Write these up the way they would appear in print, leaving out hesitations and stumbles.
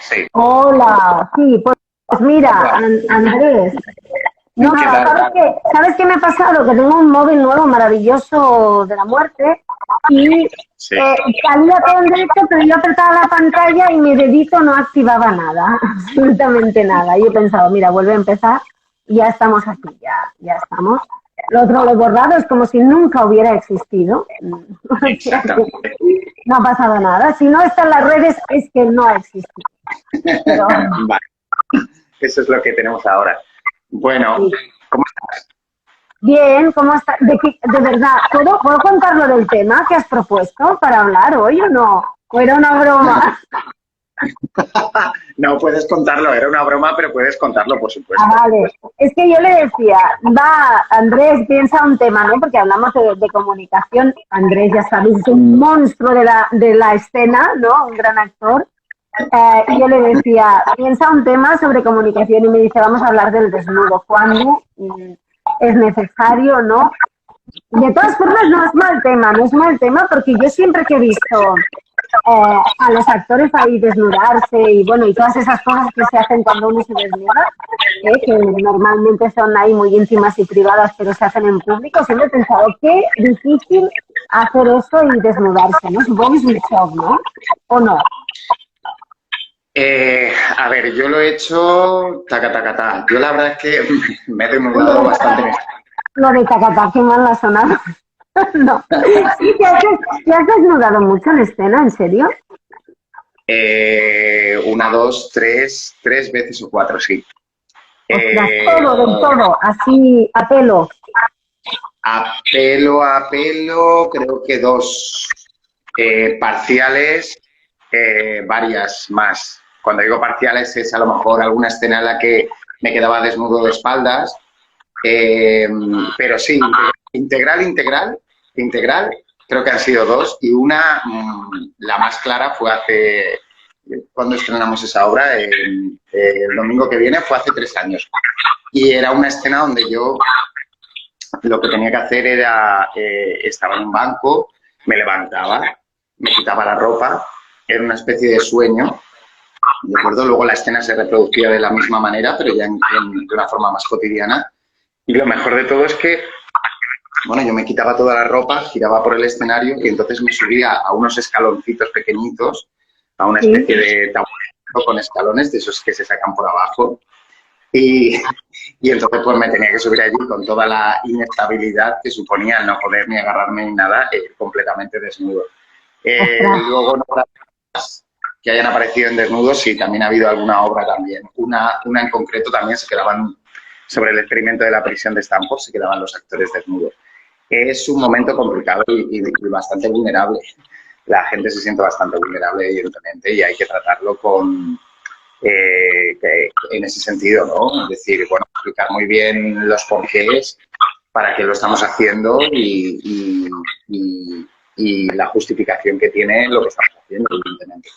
Sí. Hola, sí, pues mira, Andrés, no, ¿Qué tal? ¿sabes qué me ha pasado? Que tengo un móvil nuevo maravilloso de la muerte y Sí. salía todo en directo, pero yo apretaba la pantalla y mi dedito no activaba nada, absolutamente nada. Y he pensado, mira, vuelve a empezar y ya estamos aquí, ya estamos. Lo otro lo he borrado, es como si nunca hubiera existido. O sea que Exactamente. no ha pasado nada. Si no está en las redes, es que no ha existido. Pero Vale, eso es lo que tenemos ahora. Bueno, sí. ¿cómo Bien, ¿cómo está? De verdad, ¿puedo contar lo del tema que has propuesto para hablar hoy o no? ¿O era una broma? estás? No puedes contarlo, era una broma, pero puedes contarlo, por Ah, supuesto. vale. Es que yo le decía, va, Andrés, piensa un tema, ¿no? Porque hablamos de comunicación. Andrés, ya sabes, es un monstruo de la escena, ¿no? Un gran actor. Y yo le decía, piensa un tema sobre comunicación y me dice, vamos a hablar del desnudo. ¿Cuándo es necesario, no? De todas formas, no es mal tema, no es mal tema, porque yo siempre que he visto a los actores ahí desnudarse y bueno, y todas esas cosas que se hacen cuando uno se desnuda, que normalmente son ahí muy íntimas y privadas, pero se hacen en público, siempre he pensado, qué difícil hacer eso y desnudarse, ¿no? Supongo que es un shock, ¿no? ¿O no? A ver, yo lo he hecho taca, taca, taca. Yo la verdad es que me he Uy, demudado bastante. lo de tacatá, qué mal ha sonado. No. Sí, te has desnudado mucho en escena, ¿en serio? Una, dos, tres veces o cuatro, sí. Ostras, Eh, todo, del todo, así a pelo. a pelo, creo que dos. Parciales, varias más. Cuando digo parciales es a lo mejor alguna escena en la que me quedaba desnudo de espaldas, eh, pero sí, integral, creo que han sido dos y una, la más clara fue hace, cuando estrenamos esa obra, el domingo que viene, fue hace 3 años. Y era una escena donde yo lo que tenía que hacer era, estaba en un banco, me levantaba, me quitaba la ropa, era una especie de sueño, ¿de acuerdo? Luego la escena se reproducía de la misma manera, pero ya de una forma más cotidiana. Y lo mejor de todo es que, bueno, yo me quitaba toda la ropa, giraba por el escenario y entonces me subía a unos escaloncitos pequeñitos, a una Sí. especie de taburete con escalones, de esos que se sacan por abajo. Y, y entonces pues me tenía que subir allí con toda la inestabilidad que suponía el no poder ni agarrarme ni nada, completamente desnudo. Ostras. Luego, no que hayan aparecido en desnudos, sí, también ha habido alguna obra también. Una en concreto también se quedaban, sobre el experimento de la prisión de Stanford, se quedaban los actores desnudos. Es un momento complicado y bastante vulnerable. La gente se siente bastante vulnerable, evidentemente, y hay que tratarlo en ese sentido, ¿no? Es decir, bueno, explicar muy bien los porqués, para qué lo estamos haciendo y la justificación que tiene lo que estamos haciendo, evidentemente.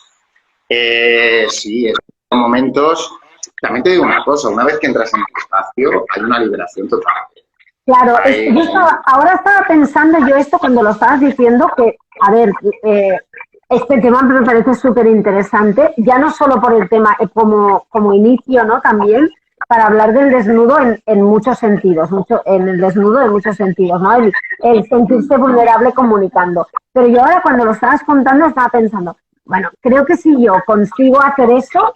Sí, en momentos. También te digo una cosa, una vez que entras en el espacio, hay una liberación total. Claro, es que Hay, ahora estaba pensando yo esto cuando lo estabas diciendo, que, a ver, este tema me parece súper interesante, ya no solo por el tema como inicio, ¿no? También para hablar del desnudo en muchos sentidos, en el desnudo en muchos sentidos, ¿no? El sentirse vulnerable comunicando. Pero yo ahora cuando lo estabas contando estaba pensando, bueno, creo que si yo consigo hacer eso,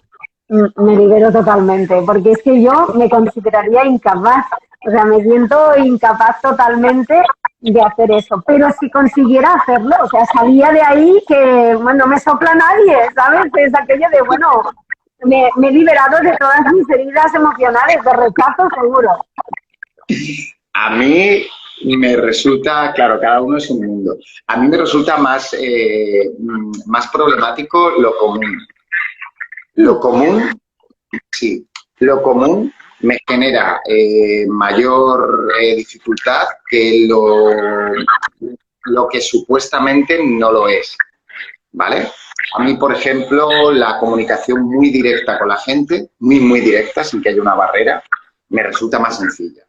me libero totalmente, porque es que yo me consideraría incapaz, o sea, me siento incapaz totalmente de hacer eso, pero si consiguiera hacerlo, o sea, salía de ahí que, bueno, no me sopla nadie, ¿sabes? Es aquello de, bueno, me he liberado de todas mis heridas emocionales, de rechazo seguro. a mí me resulta, claro, cada uno es un mundo. A mí me resulta más problemático lo común. Lo Sí, común, sí, lo común me genera mayor dificultad que lo que supuestamente no lo es, ¿vale? A mí, por ejemplo, la comunicación muy directa con la gente, muy directa, sin que haya una barrera, me resulta más sencilla.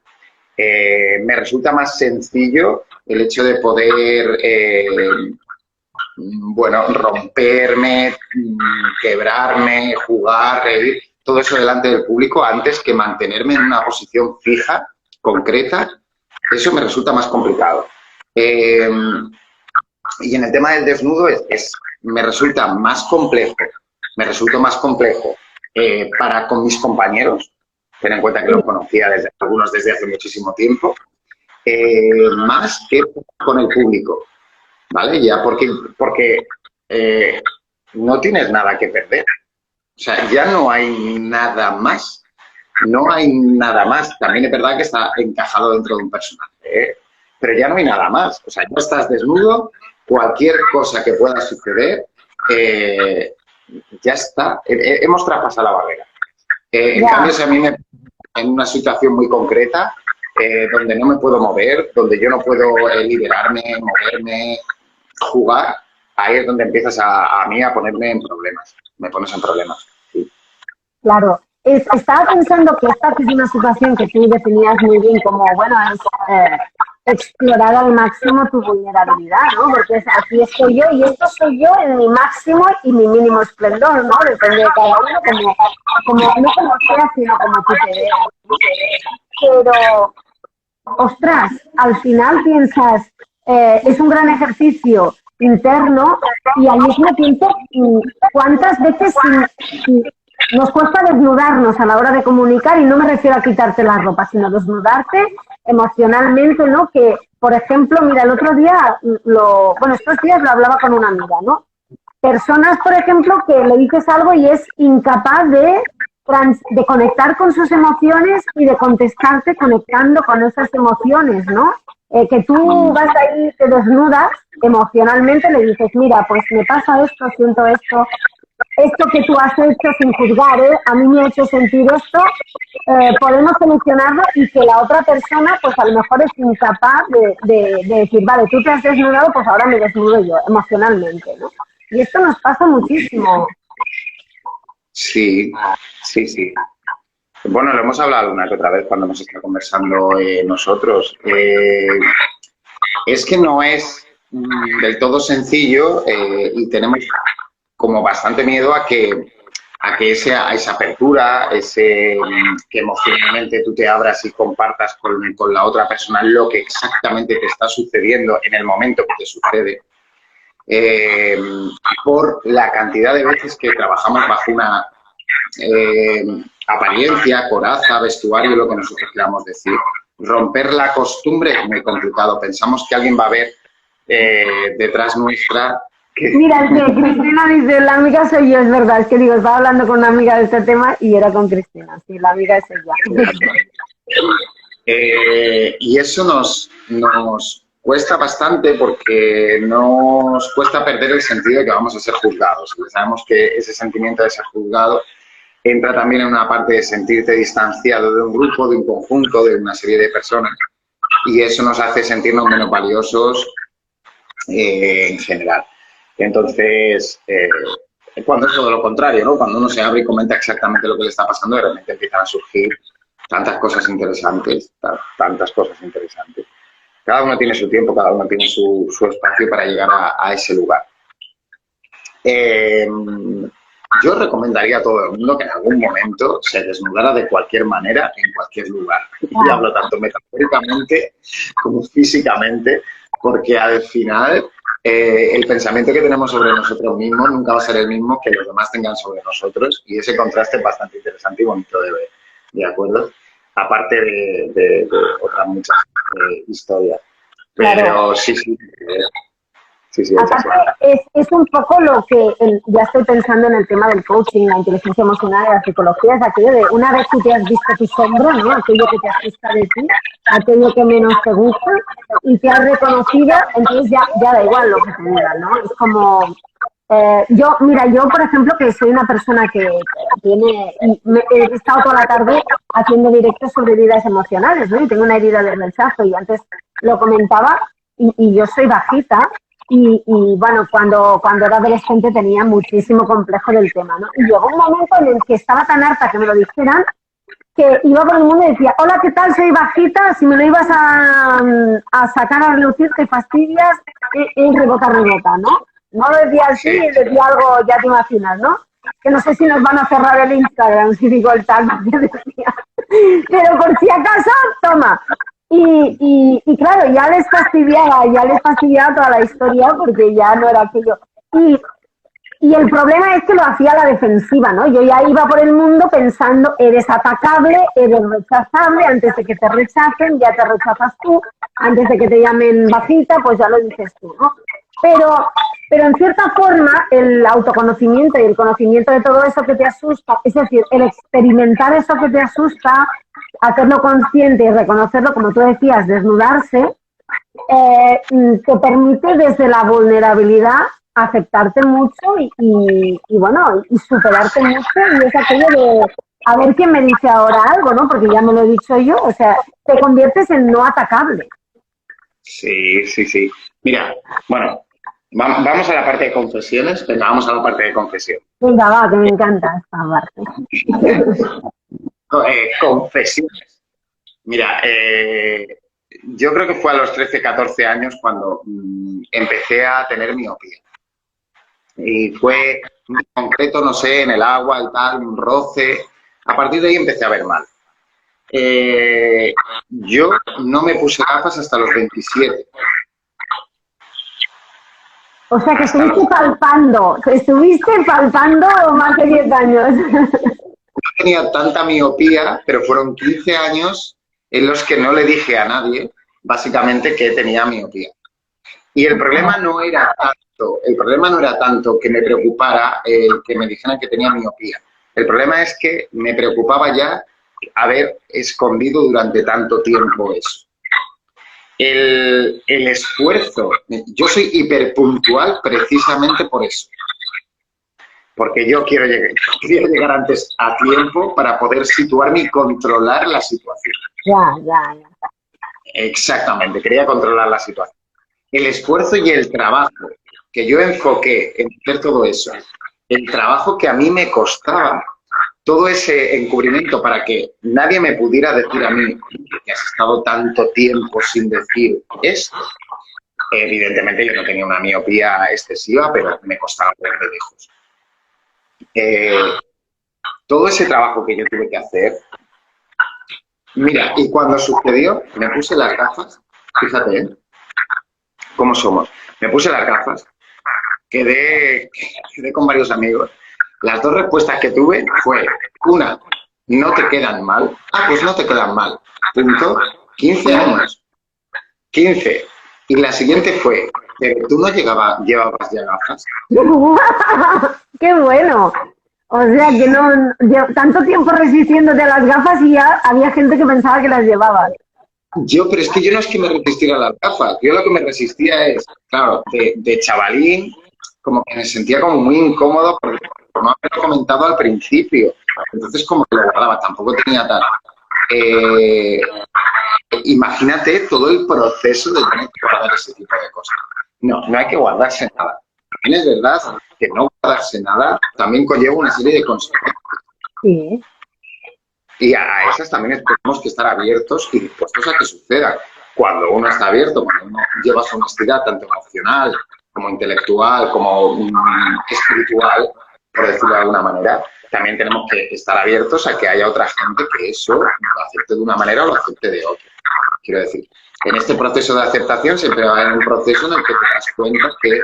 Me resulta más sencillo el hecho de poder bueno, romperme, quebrarme, jugar, reír, todo eso delante del público antes que mantenerme en una posición fija, concreta. Eso me resulta más complicado. Y en el tema del desnudo me resulta más complejo, para con mis compañeros, ten en cuenta que los conocía algunos desde hace muchísimo tiempo, más que con el público, ¿vale? Ya porque no tienes nada que perder. O sea, ya no hay nada más. No hay nada más. También es verdad que está encajado dentro de un personaje, ¿eh? Pero ya no hay nada más. O sea, ya estás desnudo, cualquier cosa que pueda suceder, ya está. Hemos traspasado la barrera. En cambio, si a mí en una situación muy concreta, donde no me puedo mover, donde yo no puedo liberarme, moverme, jugar, ahí es donde empiezas a mí a ponerme en problemas. Me pones en problemas. Sí. Claro. Estaba pensando que esta es una situación que tú definías muy bien como, bueno, es explorar al máximo tu vulnerabilidad, ¿no? Porque aquí estoy yo y esto soy yo en mi máximo y mi mínimo esplendor, ¿no? Depende de cada uno, como no como sea, sino como tú te veas. Pero, ostras, al final piensas, es un gran ejercicio interno y al mismo tiempo, ¿cuántas veces nos cuesta desnudarnos a la hora de comunicar? Y no me refiero a quitarte la ropa, sino desnudarte emocionalmente, ¿no? Que, por ejemplo, mira, el otro día, estos días lo hablaba con una amiga, ¿no? Personas, por ejemplo, que le dices algo y es incapaz de conectar con sus emociones y de contestarte conectando con esas emociones, ¿no? Que tú vas ahí, te desnudas emocionalmente, le dices, mira, pues me pasa esto, siento esto que tú has hecho sin juzgar, a mí me ha hecho sentir esto, podemos solucionarlo y que la otra persona, pues a lo mejor es incapaz de decir, vale, tú te has desnudado, pues ahora me desnudo yo, emocionalmente, ¿no? Y esto nos pasa muchísimo. Sí, sí, sí. Bueno, lo hemos hablado una que otra vez cuando hemos estado conversando nosotros. Es que no es del todo sencillo y tenemos como bastante miedo a que esa apertura, que emocionalmente tú te abras y compartas con la otra persona lo que exactamente te está sucediendo en el momento que te sucede, por la cantidad de veces que trabajamos bajo una apariencia, coraza, vestuario, lo que nosotros queramos decir. Romper la costumbre es muy complicado. Pensamos que alguien va a ver detrás nuestra. Mira, es que Cristina dice, la amiga soy yo, es verdad, es que digo, estaba hablando con una amiga de este tema y era con Cristina, sí, la amiga es ella. Y eso nos cuesta bastante porque nos cuesta perder el sentido de que vamos a ser juzgados. Sabemos que ese sentimiento de ser juzgado entra también en una parte de sentirte distanciado de un grupo, de un conjunto, de una serie de personas, y eso nos hace sentirnos menos valiosos en general. Entonces, cuando es todo lo contrario, ¿no? Cuando uno se abre y comenta exactamente lo que le está pasando, de repente empiezan a surgir tantas cosas interesantes, tantas cosas interesantes. Cada uno tiene su tiempo, cada uno tiene su espacio para llegar a ese lugar. Yo recomendaría a todo el mundo que en algún momento se desnudara de cualquier manera, en cualquier lugar. Y hablo tanto metafóricamente como físicamente, porque al final el pensamiento que tenemos sobre nosotros mismos nunca va a ser el mismo que los demás tengan sobre nosotros, y ese contraste es bastante interesante y bonito de ver, ¿de acuerdo? Aparte de otras muchas historias. Pero claro. Sí. Aparte, es un poco lo que ya estoy pensando en el tema del coaching, la inteligencia emocional y la psicología, es aquello de una vez que te has visto tu sombra, ¿no? Aquello que te asusta de ti, aquello que menos te gusta y te has reconocido, entonces ya da igual lo que te digan, ¿no? Es como, yo, por ejemplo, que soy una persona que he estado toda la tarde haciendo directos sobre heridas emocionales, ¿no? Y tengo una herida del rechazo y antes lo comentaba y yo soy bajita. Y bueno, cuando era adolescente tenía muchísimo complejo del tema, ¿no? Y llegó un momento en el que estaba tan harta que me lo dijeran, que iba por el mundo y decía, hola, ¿qué tal? Soy bajita, si me lo ibas a sacar a relucir, te fastidias, rebota, ¿no? No lo decía así, decía algo, ya te imaginas, ¿no? Que no sé si nos van a cerrar el Instagram si digo el tag que decía. Pero por si acaso, toma. Y claro, ya les fastidiaba toda la historia porque ya no era aquello. Y el problema es que lo hacía a la defensiva, ¿no? Yo ya iba por el mundo pensando, eres atacable, eres rechazable, antes de que te rechacen, ya te rechazas tú, antes de que te llamen bajita, pues ya lo dices tú, ¿no? Pero en cierta forma, el autoconocimiento y el conocimiento de todo eso que te asusta, es decir, el experimentar eso que te asusta, hacerlo consciente y reconocerlo, como tú decías, desnudarse, te permite desde la vulnerabilidad aceptarte mucho y bueno, y superarte mucho, y es aquello de a ver quién me dice ahora algo, ¿no? Porque ya me lo he dicho yo, o sea, te conviertes en no atacable. Sí, sí, sí. Mira, bueno, vamos a la parte de confesiones. Venga, vamos a la parte de confesiones. Venga, va, que me encanta esta parte. Confesiones. Mira, yo creo que fue a los 13, 14 años cuando empecé a tener miopía. Y fue en concreto, no sé, en el agua, el tal, un roce. A partir de ahí empecé a ver mal. Yo no me puse gafas hasta los 27. O sea que estuviste palpando más de 10 años. No tenía tanta miopía, pero fueron 15 años en los que no le dije a nadie, básicamente, que tenía miopía. Y el problema no era tanto que me preocupara que me dijeran que tenía miopía. El problema es que me preocupaba ya haber escondido durante tanto tiempo eso. El esfuerzo, yo soy hiperpuntual precisamente por eso. Porque yo quería llegar antes a tiempo para poder situarme y controlar la situación. Ya. Exactamente, quería controlar la situación. El esfuerzo y el trabajo que yo enfoqué en hacer todo eso, el trabajo que a mí me costaba, todo ese encubrimiento para que nadie me pudiera decir a mí que has estado tanto tiempo sin decir esto. Evidentemente yo no tenía una miopía excesiva, pero me costaba ver de lejos. Todo ese trabajo que yo tuve que hacer, mira, y cuando sucedió, me puse las gafas, fíjate, cómo somos, me puse las gafas, quedé con varios amigos. Las dos respuestas que tuve fue, una, no te quedan mal. Ah, pues no te quedan mal. Punto. 15 años. 15. Y la siguiente fue, pero tú no llevabas ya gafas. ¡Qué bueno! O sea, que no tanto tiempo resistiéndote a las gafas y ya había gente que pensaba que las llevabas. Pero es que yo no es que me resistiera a las gafas. Yo lo que me resistía es, claro, de chavalín, como que me sentía como muy incómodo porque no había comentado al principio. Entonces como que lo guardaba, tampoco tenía tal. Imagínate todo el proceso de tener que guardar ese tipo de cosas. No hay que guardarse nada. También es verdad que no guardarse nada también conlleva una serie de consecuencias. Sí. Y a esas también tenemos que estar abiertos y dispuestos a que sucedan. Cuando uno está abierto, cuando uno lleva su honestidad tanto emocional como intelectual, como espiritual, por decirlo de alguna manera, también tenemos que estar abiertos a que haya otra gente que eso lo acepte de una manera o lo acepte de otra. Quiero decir, en este proceso de aceptación siempre va a haber un proceso en el que te das cuenta que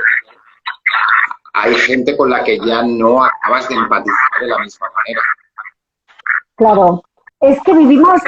hay gente con la que ya no acabas de empatizar de la misma manera. Claro, es que vivimos,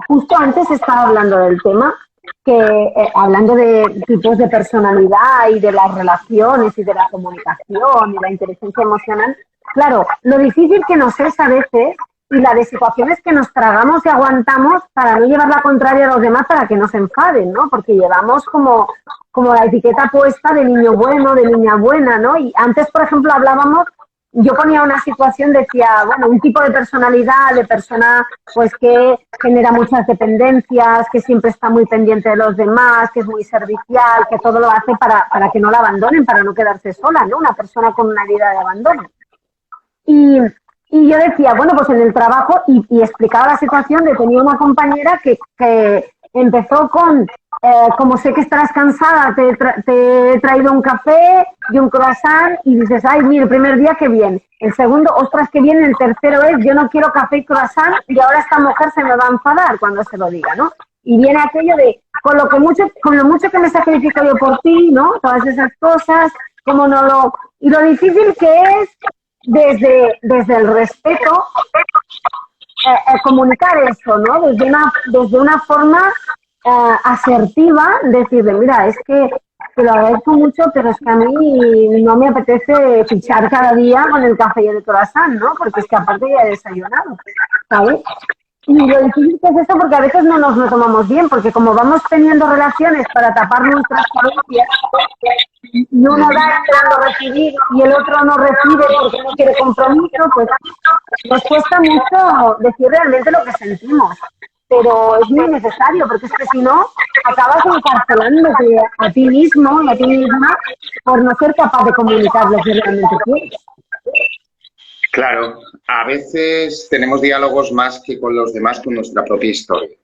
justo antes estaba hablando del tema, que hablando de tipos de personalidad y de las relaciones y de la comunicación y la inteligencia emocional, claro, lo difícil que nos es a veces y la de situaciones que nos tragamos y aguantamos para no llevar la contraria a los demás para que no se enfaden, ¿no? Porque llevamos como la etiqueta puesta de niño bueno, de niña buena, ¿no? Y antes, por ejemplo, hablábamos, yo ponía una situación, decía, bueno, un tipo de personalidad, de persona pues que genera muchas dependencias, que siempre está muy pendiente de los demás, que es muy servicial, que todo lo hace para que no la abandonen, para no quedarse sola, ¿no? Una persona con una herida de abandono. Y yo decía, bueno, pues en el trabajo, y explicaba la situación de tenía una compañera que empezó con como sé que estarás cansada, te he traído un café y un croissant y dices, ay, mira, el primer día qué bien. El segundo, ostras, qué bien. El tercero es, yo no quiero café y croissant y ahora esta mujer se me va a enfadar cuando se lo diga, ¿no? Y viene aquello de, con lo mucho que me sacrifico yo por ti, ¿no? Todas esas cosas, como no lo... Y lo difícil que es desde el respeto comunicar eso, ¿no? Desde una forma asertiva, decirle, mira, es que te lo agradezco mucho, pero es que a mí no me apetece fichar cada día con el café y el croissant, ¿no? Porque es que aparte ya he desayunado, ¿sabes? Y lo difícil que es eso porque a veces no nos lo tomamos bien, porque como vamos teniendo relaciones para tapar nuestras carencias, y uno da esperando recibir y el otro no recibe porque no quiere compromiso, pues nos cuesta mucho decir realmente lo que sentimos. Pero es muy necesario, porque es que si no, acabas encarcelándote a ti mismo y a ti misma por no ser capaz de comunicar lo que realmente quieres. Claro, a veces tenemos diálogos más que con los demás con nuestra propia historia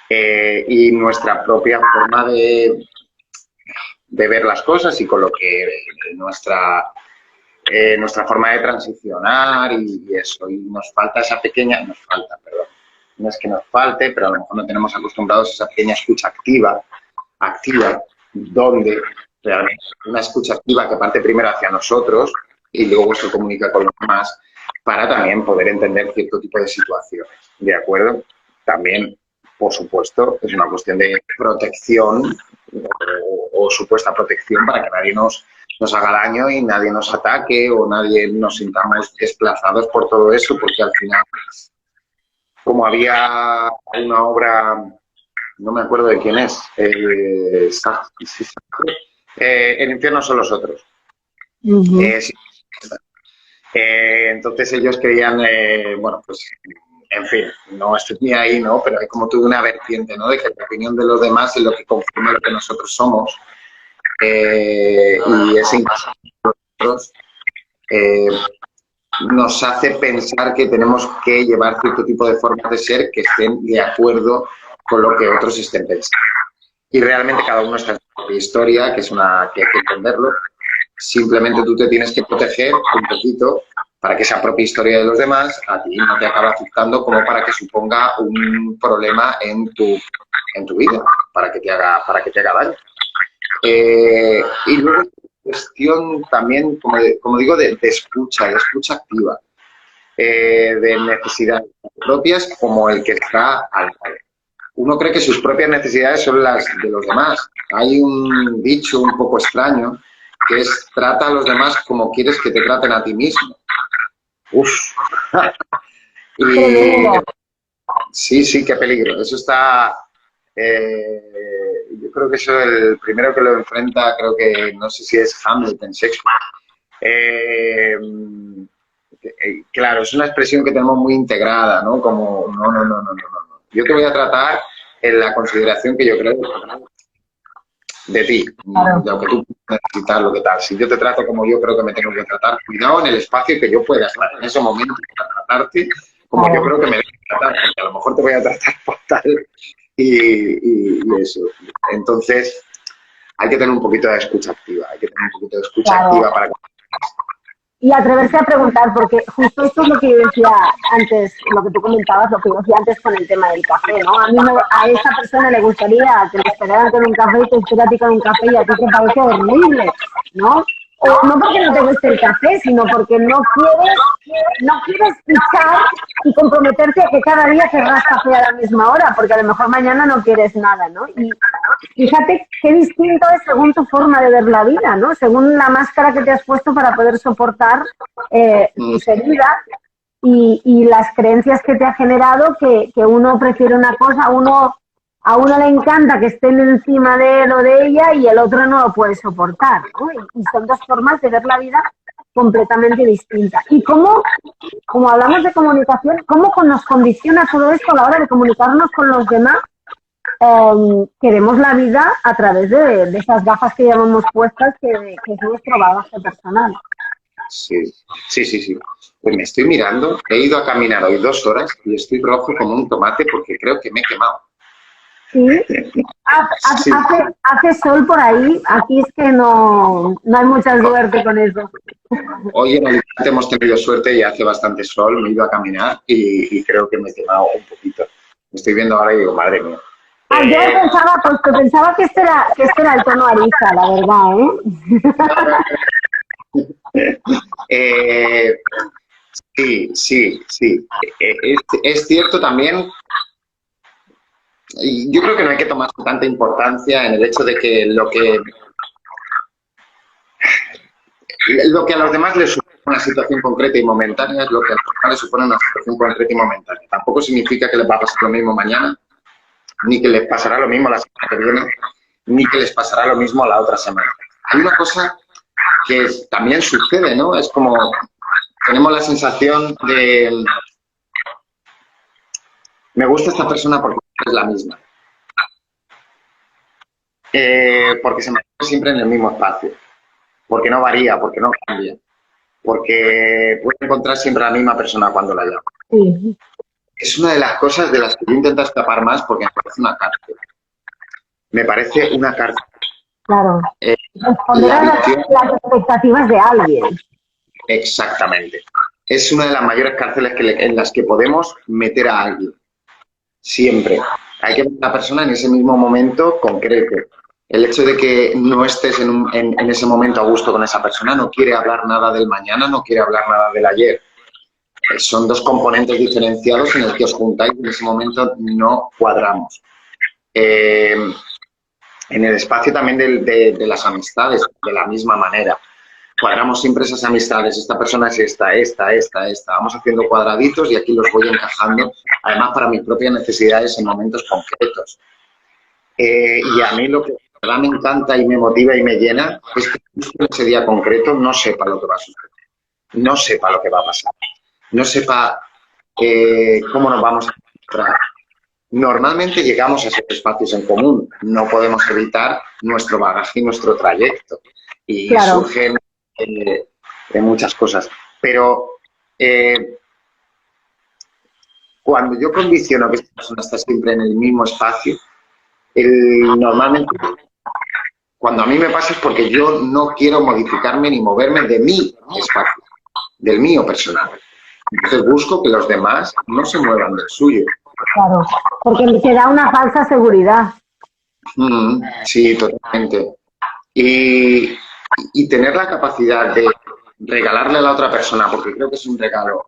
y nuestra propia forma de ver las cosas y con lo que nuestra forma de transicionar y eso. Y nos falta esa pequeña, perdón, no es que nos falte, pero a lo mejor no tenemos acostumbrados a esa pequeña escucha activa, donde realmente una escucha activa que parte primero hacia nosotros y luego se comunica con los demás para también poder entender cierto tipo de situaciones, ¿de acuerdo? También, por supuesto, es una cuestión de protección o supuesta protección para que nadie nos haga daño y nadie nos ataque o nadie nos sintamos desplazados por todo eso, porque al final, como había una obra, no me acuerdo de quién es, El infierno son los otros. Entonces ellos querían, bueno, pues, en fin, no estoy ni ahí, ¿no? Pero hay como toda una vertiente, ¿no? De que la opinión de los demás es lo que confirma lo que nosotros somos. Y ese nosotros nos hace pensar que tenemos que llevar cierto tipo de formas de ser que estén de acuerdo con lo que otros estén pensando. Y realmente cada uno está en su propia historia, que hay que entenderlo. Simplemente tú te tienes que proteger un poquito para que esa propia historia de los demás a ti no te acabe afectando como para que suponga un problema en tu vida, para que te haga daño. Y luego cuestión también, como digo, de escucha activa, de necesidades propias como el que está al lado. Uno cree que sus propias necesidades son las de los demás. Hay un dicho un poco extraño que es trata a los demás como quieres que te traten a ti mismo. Uf. Y sí, qué peligro. Eso está... yo creo que eso el primero que lo enfrenta, creo que, no sé si es Hamlet en Shakespeare. Claro, es una expresión que tenemos muy integrada, ¿no? Como, no. Yo te voy a tratar en la consideración que yo creo de ti, claro, de lo que tú necesitas, lo que tal. Si yo te trato como yo creo que me tengo que tratar, cuidado en el espacio que yo pueda estar en ese momento para tratarte como claro, yo creo que me debo tratar, porque a lo mejor te voy a tratar por tal y eso. Entonces, hay que tener un poquito de escucha activa, claro, activa para... Y atreverse a preguntar, porque justo esto es lo que yo decía antes, lo que tú comentabas, lo que yo decía antes con el tema del café, ¿no? A esa persona le gustaría que le esperaran con un café y te espera a ti con un café y a ti te parece horrible, ¿no? O no porque no te guste el café, sino porque no quieres fichar y comprometerte a que cada día querrás café a la misma hora, porque a lo mejor mañana no quieres nada, ¿no? Y fíjate qué distinto es según tu forma de ver la vida, ¿no? Según la máscara que te has puesto para poder soportar tus heridas y las creencias que te ha generado que uno prefiere una cosa, a uno le encanta que estén encima de él o de ella y el otro no lo puede soportar, ¿no? Y son dos formas de ver la vida completamente distintas. Y como hablamos de comunicación, ¿cómo nos condiciona todo esto a la hora de comunicarnos con los demás? Que vemos la vida a través de esas gafas que llevamos puestas, que es nuestro bagaje personal. Sí. Pues me estoy mirando, he ido a caminar hoy 2 horas y estoy rojo como un tomate porque creo que me he quemado. Sí. Sí. Hace sol por ahí. Aquí es que no hay mucha suerte con eso. Hoy en Alicante hemos tenido suerte y hace bastante sol, me he ido a caminar y creo que me he quemado un poquito. Me estoy viendo ahora y digo, madre mía. Ah, yo pensaba, pues que pensaba que este era el tono Ariza, la verdad, Eh, sí, sí, sí. Es cierto también, y yo creo que no hay que tomar tanta importancia en el hecho de que lo que a los demás les supone una situación concreta y momentánea es lo que a los demás les supone una situación concreta y momentánea. Tampoco significa que les va a pasar lo mismo mañana, ni que les pasará lo mismo la semana que viene, ni que les pasará lo mismo la otra semana. Hay una cosa que también sucede, ¿no? Es como tenemos la sensación de me gusta esta persona porque es la misma. Porque se mantiene siempre en el mismo espacio. Porque no varía, porque no cambia. Porque puede encontrar siempre a la misma persona cuando la llama. sí. Es una de las cosas de las que yo intento escapar más porque me parece una cárcel. Me parece una cárcel. Claro. Responder La a visión, las expectativas de alguien. exactamente. Es una de las mayores cárceles en las que podemos meter a alguien. Siempre. Hay que ver a la persona en ese mismo momento concreto. El hecho de que no estés en ese momento a gusto con esa persona no quiere hablar nada del mañana, no quiere hablar nada del ayer. Son dos componentes diferenciados en el que os juntáis y en ese momento no cuadramos. En el espacio también de las amistades, de la misma manera. Cuadramos siempre esas amistades. Esta persona es esta. Vamos haciendo cuadraditos y aquí los voy encajando, además para mis propias necesidades en momentos concretos. Y a mí lo que de verdad me encanta y me motiva y me llena es que justo en ese día concreto no sepa lo que va a suceder, no sepa lo que va a pasar, no sepa cómo nos vamos a encontrar. Normalmente llegamos a esos espacios en común, no podemos evitar nuestro bagaje y nuestro trayecto. Y Claro. surgen muchas cosas. Pero cuando yo condiciono que esta persona está siempre en el mismo espacio, normalmente cuando a mí me pasa es porque yo no quiero modificarme ni moverme de mi espacio, del mío personal. Entonces busco que los demás no se muevan del suyo. Claro, porque te da una falsa seguridad. Sí, totalmente. Y tener la capacidad de regalarle a la otra persona, porque creo que es un regalo,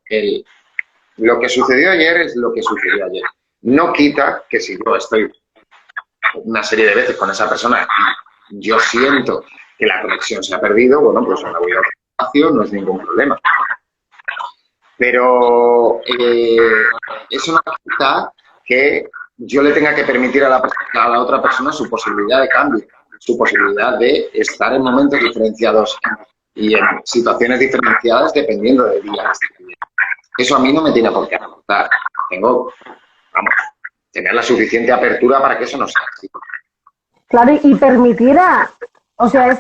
lo que sucedió ayer es lo que sucedió ayer. No quita que si yo estoy una serie de veces con esa persona y yo siento que la conexión se ha perdido, bueno, pues me voy a otro espacio, no es ningún problema. Pero eso no quita que yo le tenga que permitir a la otra persona su posibilidad de cambio, su posibilidad de estar en momentos diferenciados y en situaciones diferenciadas dependiendo del día. Eso a mí no me tiene por qué aportar. Tengo, vamos, tener la suficiente apertura para que eso no sea así. Claro, y permitir o sea,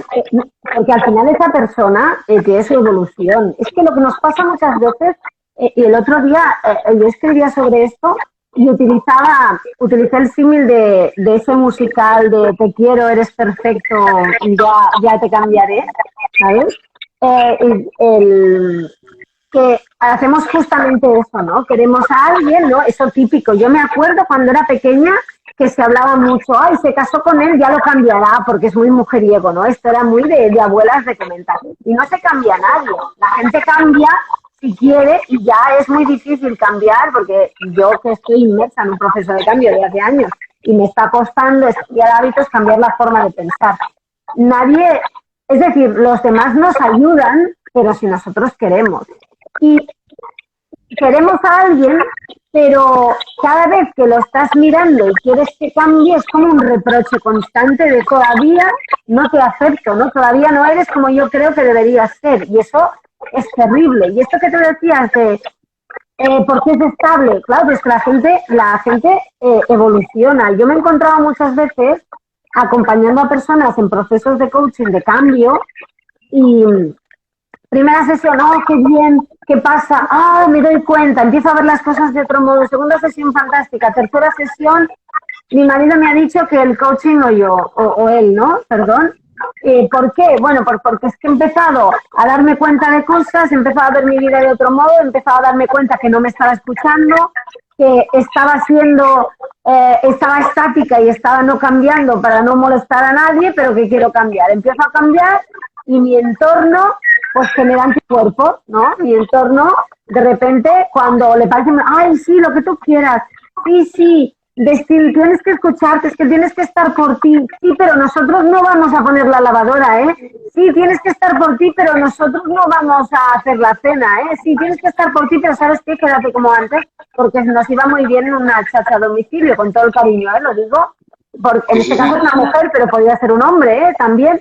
porque al final esa persona tiene su evolución. Es que lo que nos pasa muchas veces, y el otro día yo escribía sobre esto y utilicé el símil de ese musical de te quiero, eres perfecto, ya te cambiaré, ¿sabes? Que hacemos justamente eso, ¿no? Queremos a alguien, ¿no? Eso típico. Yo me acuerdo cuando era pequeña que se hablaba mucho, ay, se casó con él, ya lo cambiará porque es muy mujeriego, ¿no? Esto era muy de abuelas de comentar. Y no se cambia nadie. La gente cambia si quiere y ya es muy difícil cambiar porque yo que estoy inmersa en un proceso de cambio de hace años y me está costando estudiar hábitos, cambiar la forma de pensar. Nadie, es decir, los demás nos ayudan, pero si nosotros queremos. Y queremos a alguien, pero cada vez que lo estás mirando y quieres que cambie, es como un reproche constante de todavía no te acepto, ¿no? Todavía no eres como yo creo que deberías ser. Y eso es terrible. Y esto que te decías de ¿por qué es estable? Claro, pues que la gente evoluciona. Yo me he encontrado muchas veces acompañando a personas en procesos de coaching de cambio y primera sesión, oh, qué bien, ¿qué pasa? Ah, me doy cuenta, empiezo a ver las cosas de otro modo. Segunda sesión, fantástica. Tercera sesión, mi marido me ha dicho que el coaching o yo, o él, ¿no? Perdón. ¿Por qué? Bueno, porque es que he empezado a darme cuenta de cosas, he empezado a ver mi vida de otro modo, he empezado a darme cuenta que no me estaba escuchando, que estaba estática y estaba no cambiando para no molestar a nadie, pero que quiero cambiar. Empiezo a cambiar y mi entorno pues genera anticuerpos, ¿no? Mi entorno, de repente, cuando le parece, ay, sí, lo que tú quieras, sí, tienes que escucharte, es que tienes que estar por ti, sí, pero nosotros no vamos a poner la lavadora, ¿eh? Sí, tienes que estar por ti, pero nosotros no vamos a hacer la cena, ¿eh? Sí, tienes que estar por ti, pero ¿sabes qué? Quédate como antes, porque nos iba muy bien en una chacha a domicilio, con todo el cariño, lo digo, porque en este caso es una mujer, pero podría ser un hombre, también.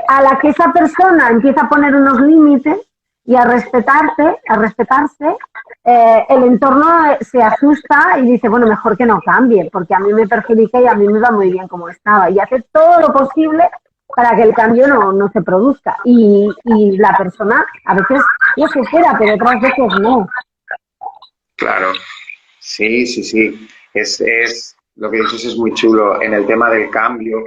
A la que esa persona empieza a poner unos límites y a respetarse, el entorno se asusta y dice, bueno, mejor que no cambie, porque a mí me perjudica y a mí me va muy bien como estaba. Y hace todo lo posible para que el cambio no se produzca. Y la persona a veces lo supera, pero otras veces no. Claro, sí. Es lo que dices es muy chulo. En el tema del cambio,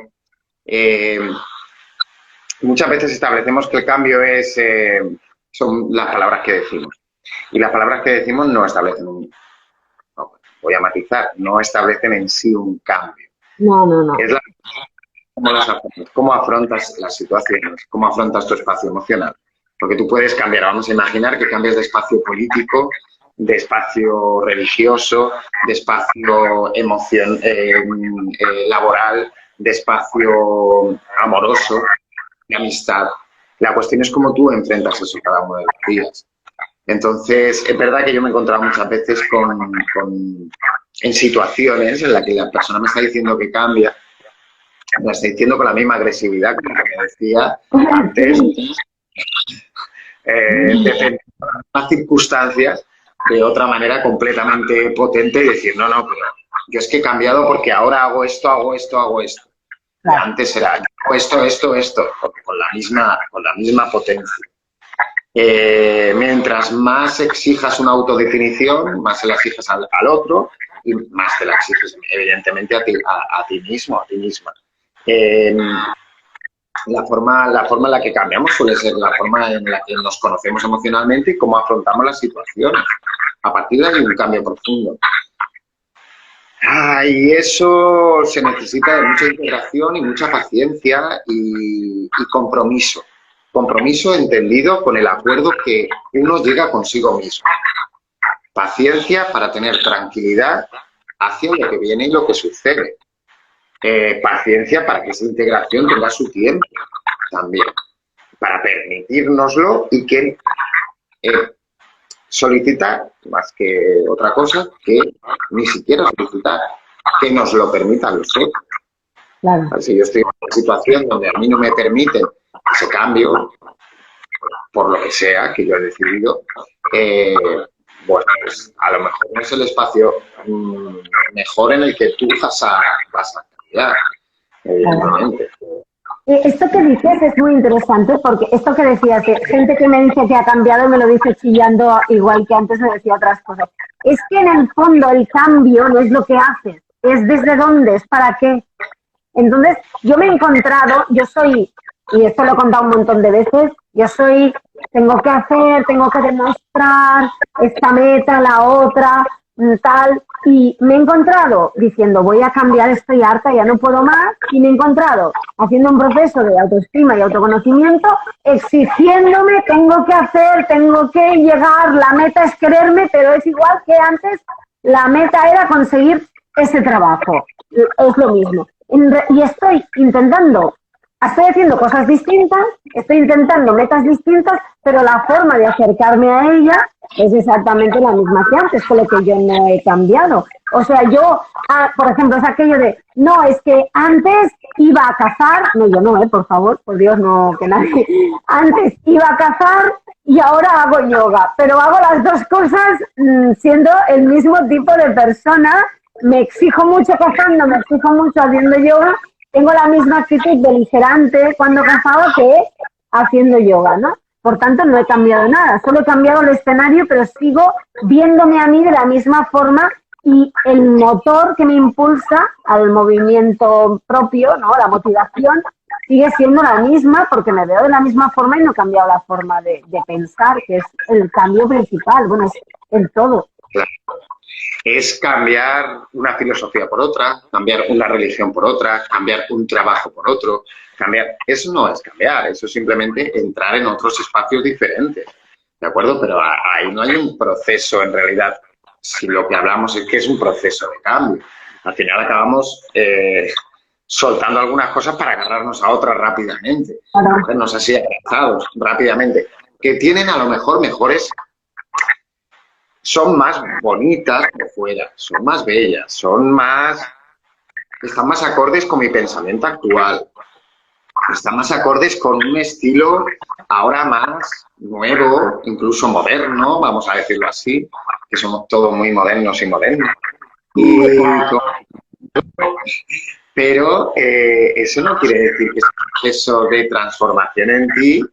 muchas veces establecemos que el cambio son las palabras que decimos. Y las palabras que decimos no establecen voy a matizar, no establecen en sí un cambio. No. Es cómo afrontas las situaciones, cómo afrontas tu espacio emocional. Porque tú puedes cambiar, vamos a imaginar que cambias de espacio político, de espacio religioso, de espacio laboral, de espacio amoroso, de amistad. La cuestión es cómo tú enfrentas eso cada uno de los días. Entonces, es verdad que yo me he encontrado muchas veces en situaciones en las que la persona me está diciendo que cambia, me está diciendo con la misma agresividad que me decía antes, depende de las circunstancias, de otra manera completamente potente y decir, no, pero yo es que he cambiado porque ahora hago esto. Claro. Antes era esto, con la misma potencia. Mientras más exijas una autodefinición, más se la exijas al otro y más te la exiges, evidentemente, a ti mismo, a ti misma. La forma en la que cambiamos suele ser la forma en la que nos conocemos emocionalmente y cómo afrontamos las situaciones. A partir de ahí un cambio profundo. Y eso se necesita de mucha integración y mucha paciencia y compromiso. Compromiso entendido con el acuerdo que uno llega consigo mismo. Paciencia para tener tranquilidad hacia lo que viene y lo que sucede. Paciencia para que esa integración tenga su tiempo también. Para permitírnoslo y que solicitar, más que otra cosa, que ni siquiera solicitar, que nos lo permitan los otros. Claro. Si yo estoy en una situación donde a mí no me permiten ese cambio, por lo que sea que yo he decidido, bueno, pues a lo mejor no es el espacio mejor en el que tú vas a cambiar, evidentemente. Esto que dices es muy interesante porque esto que decías, gente que me dice que ha cambiado me lo dice chillando igual que antes me decía otras cosas. Es que en el fondo el cambio no es lo que haces, es desde dónde, es para qué. Entonces, yo me he encontrado, yo soy, y esto lo he contado un montón de veces, tengo que hacer, tengo que demostrar esta meta, la otra, tal, y me he encontrado diciendo, voy a cambiar, estoy harta, ya no puedo más, y me he encontrado haciendo un proceso de autoestima y autoconocimiento, exigiéndome, tengo que hacer, tengo que llegar, la meta es quererme, pero es igual que antes, la meta era conseguir ese trabajo, es lo mismo. Y estoy haciendo cosas distintas, estoy intentando metas distintas, pero la forma de acercarme a ella es exactamente la misma que antes, con lo que yo no he cambiado. O sea, por ejemplo, es aquello de, no, es que antes iba a cazar, no, yo no, por favor, por Dios, no, que nadie, antes iba a cazar y ahora hago yoga, pero hago las dos cosas siendo el mismo tipo de persona, me exijo mucho cazando, me exijo mucho haciendo yoga, tengo la misma actitud beligerante cuando cazaba que haciendo yoga, ¿no? Por tanto, no he cambiado nada, solo he cambiado el escenario, pero sigo viéndome a mí de la misma forma Y el motor que me impulsa al movimiento propio, ¿no? La motivación, sigue siendo la misma porque me veo de la misma forma y no he cambiado la forma de pensar, que es el cambio principal, bueno, es el todo. Claro. Es cambiar una filosofía por otra, cambiar una religión por otra, cambiar un trabajo por otro, cambiar. Eso no es cambiar, eso es simplemente entrar en otros espacios diferentes, ¿de acuerdo? Pero ahí no hay un proceso en realidad. Si lo que hablamos es que es un proceso de cambio. Al final acabamos soltando algunas cosas para agarrarnos a otras rápidamente, cogernos así abrazados rápidamente, que tienen a lo mejor mejores, son más bonitas por fuera, son más bellas, están más acordes con mi pensamiento actual, están más acordes con un estilo ahora más nuevo, incluso moderno, vamos a decirlo así, que somos todos muy modernos y modernos. Pero eso no quiere decir que ese proceso de transformación en ti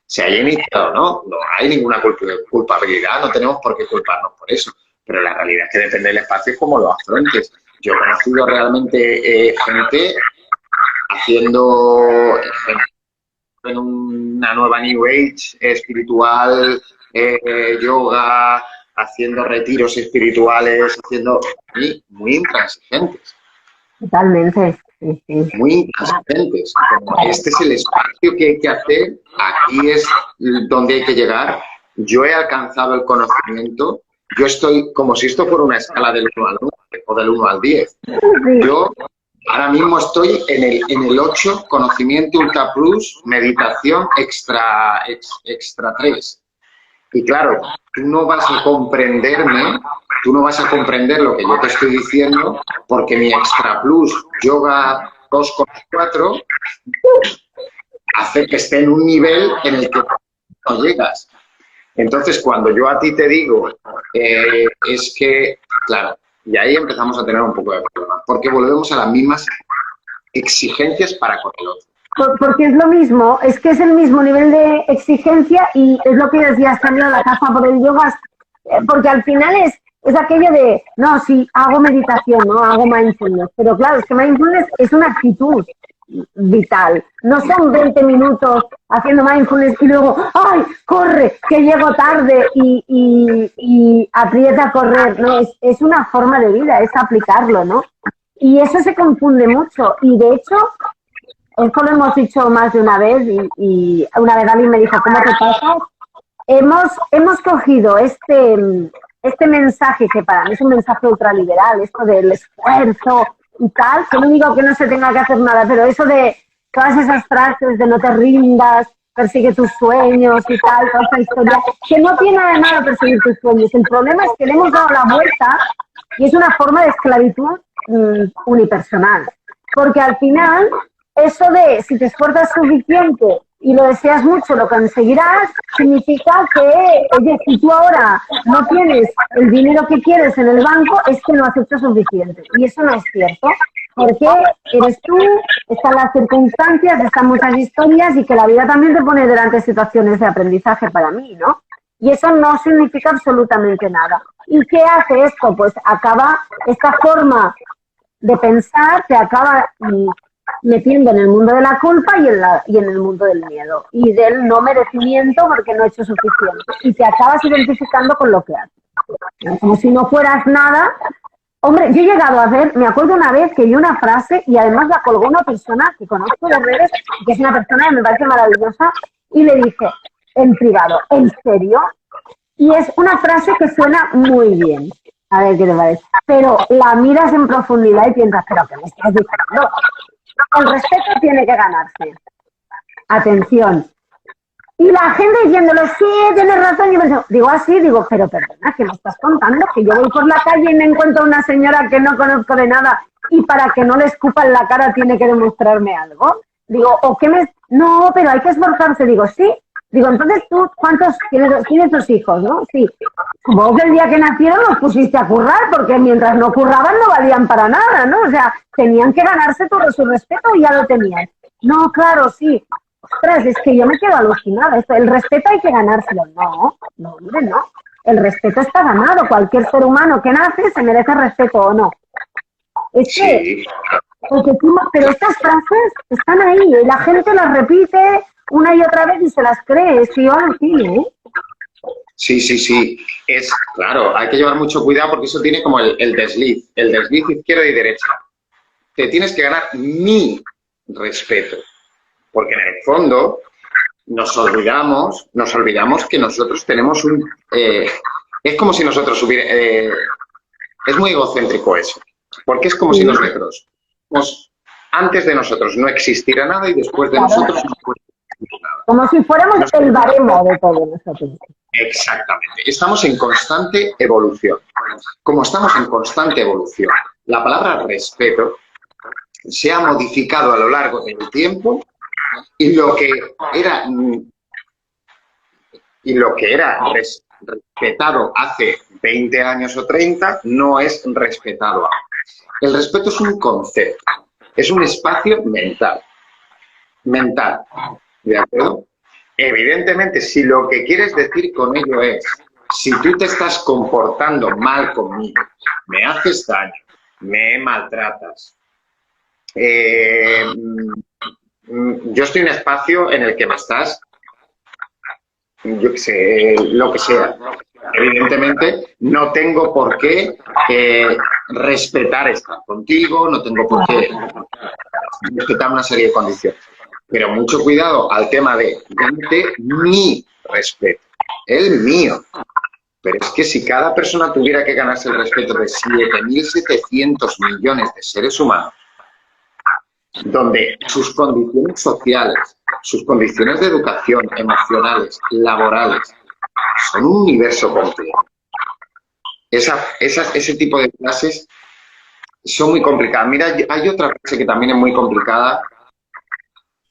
se haya iniciado, ¿no? No hay ninguna culpabilidad, no tenemos por qué culparnos por eso. Pero la realidad es que depende del espacio cómo lo afrontes. Yo he conocido realmente gente haciendo en una nueva New Age espiritual, yoga, haciendo retiros espirituales, haciendo muy intransigentes. Totalmente, sí, sí. Muy intransigentes. Como este es el espacio que hay que hacer, aquí es donde hay que llegar. Yo he alcanzado el conocimiento, yo estoy como si esto fuera una escala del 1 al 9 o del 1 al 10. Yo ahora mismo estoy en el 8, conocimiento Ultra Plus, meditación extra 3. Y claro, tú no vas a comprenderme, tú no vas a comprender lo que yo te estoy diciendo, porque mi Extra Plus Yoga 2,4 hace que esté en un nivel en el que no llegas. Entonces, cuando yo a ti te digo, es que, claro, y ahí empezamos a tener un poco de problema, porque volvemos a las mismas exigencias para con el otro. Porque es lo mismo, es que es el mismo nivel de exigencia y es lo que decías también a la caza por el yoga, porque al final es aquello de, no, sí, hago meditación, no hago mindfulness, pero claro, es que mindfulness es una actitud vital, no son 20 minutos haciendo mindfulness y luego, ¡ay, corre, que llego tarde y aprieta a correr! No, es una forma de vida, es aplicarlo, ¿no? Y eso se confunde mucho y de hecho... Esto lo hemos dicho más de una vez y una vez alguien me dijo, ¿cómo te pasas? Hemos cogido este mensaje que para mí es un mensaje ultraliberal, esto del esfuerzo y tal, que no digo que no se tenga que hacer nada, pero eso de todas esas frases de no te rindas, persigue tus sueños y tal, toda esa historia, que no tiene nada de malo perseguir tus sueños. El problema es que le hemos dado la vuelta y es una forma de esclavitud unipersonal, porque al final... Eso de si te esfuerzas suficiente y lo deseas mucho, lo conseguirás, significa que, oye, si tú ahora no tienes el dinero que quieres en el banco, es que no has hecho suficiente. Y eso no es cierto, porque eres tú, están las circunstancias, están muchas historias y que la vida también te pone delante situaciones de aprendizaje para mí, ¿no? Y eso no significa absolutamente nada. ¿Y qué hace esto? Pues acaba esta forma de pensar, te acaba... metiendo en el mundo de la culpa y en el mundo del miedo y del no merecimiento porque no he hecho suficiente y te acabas identificando con lo que haces como si no fueras nada. Hombre, yo he llegado a ver, me acuerdo una vez que vi una frase y además la colgó una persona que conozco de redes, que es una persona que me parece maravillosa, y le dije en privado, ¿en serio? Y es una frase que suena muy bien, a ver qué te parece, pero la miras en profundidad y piensas, pero ¿qué me estás diciendo? El respeto tiene que ganarse. Atención. Y la gente diciéndolo, sí, tienes razón. Yo me digo así, digo, pero perdona, ¿qué me estás contando? Que yo voy por la calle y me encuentro una señora que no conozco de nada y para que no le escupa en la cara tiene que demostrarme algo. Digo, ¿o qué me...? No, pero hay que esforzarse. Digo, sí. Digo, entonces tú, ¿cuántos tienes tus hijos, no? Sí. Supongo que el día que nacieron los pusiste a currar, porque mientras no curraban no valían para nada, ¿no? O sea, tenían que ganarse todo su respeto y ya lo tenían. No, claro, sí. Ostras, es que yo me quedo alucinada. El respeto hay que ganárselo. No, hombre, no. el respeto está ganado. Cualquier ser humano que nace se merece respeto o no. Es que, Sí, pero estas frases están ahí y la gente las repite una y otra vez y se las cree. Sí, ahora sí, ¿eh? sí. Es claro, hay que llevar mucho cuidado porque eso tiene como el desliz izquierda y derecha. Te tienes que ganar mi respeto, porque en el fondo nos olvidamos que nosotros tenemos es como si nosotros es muy egocéntrico eso, porque es como si nosotros, antes de nosotros no existiera nada y después de nosotros no puede existir nada. Como si fuéramos el baremo de todo nosotros. Exactamente. Estamos en constante evolución. Como estamos en constante evolución, la palabra respeto se ha modificado a lo largo del tiempo y lo que era respetado hace 20 años o 30 no es respetado ahora. El respeto es un concepto, es un espacio mental, ¿de acuerdo? Evidentemente, si lo que quieres decir con ello es, si tú te estás comportando mal conmigo, me haces daño, me maltratas, yo estoy en un espacio en el que me estás, yo qué sé, lo que sea. Evidentemente, no tengo por qué respetar estar contigo, no tengo por qué respetar una serie de condiciones. Pero mucho cuidado al tema de darte mi respeto, el mío. Pero es que si cada persona tuviera que ganarse el respeto de 7.700 millones de seres humanos, donde sus condiciones sociales, sus condiciones de educación, emocionales, laborales, son un universo completo. Ese tipo de clases son muy complicadas. Mira, hay otra clase que también es muy complicada.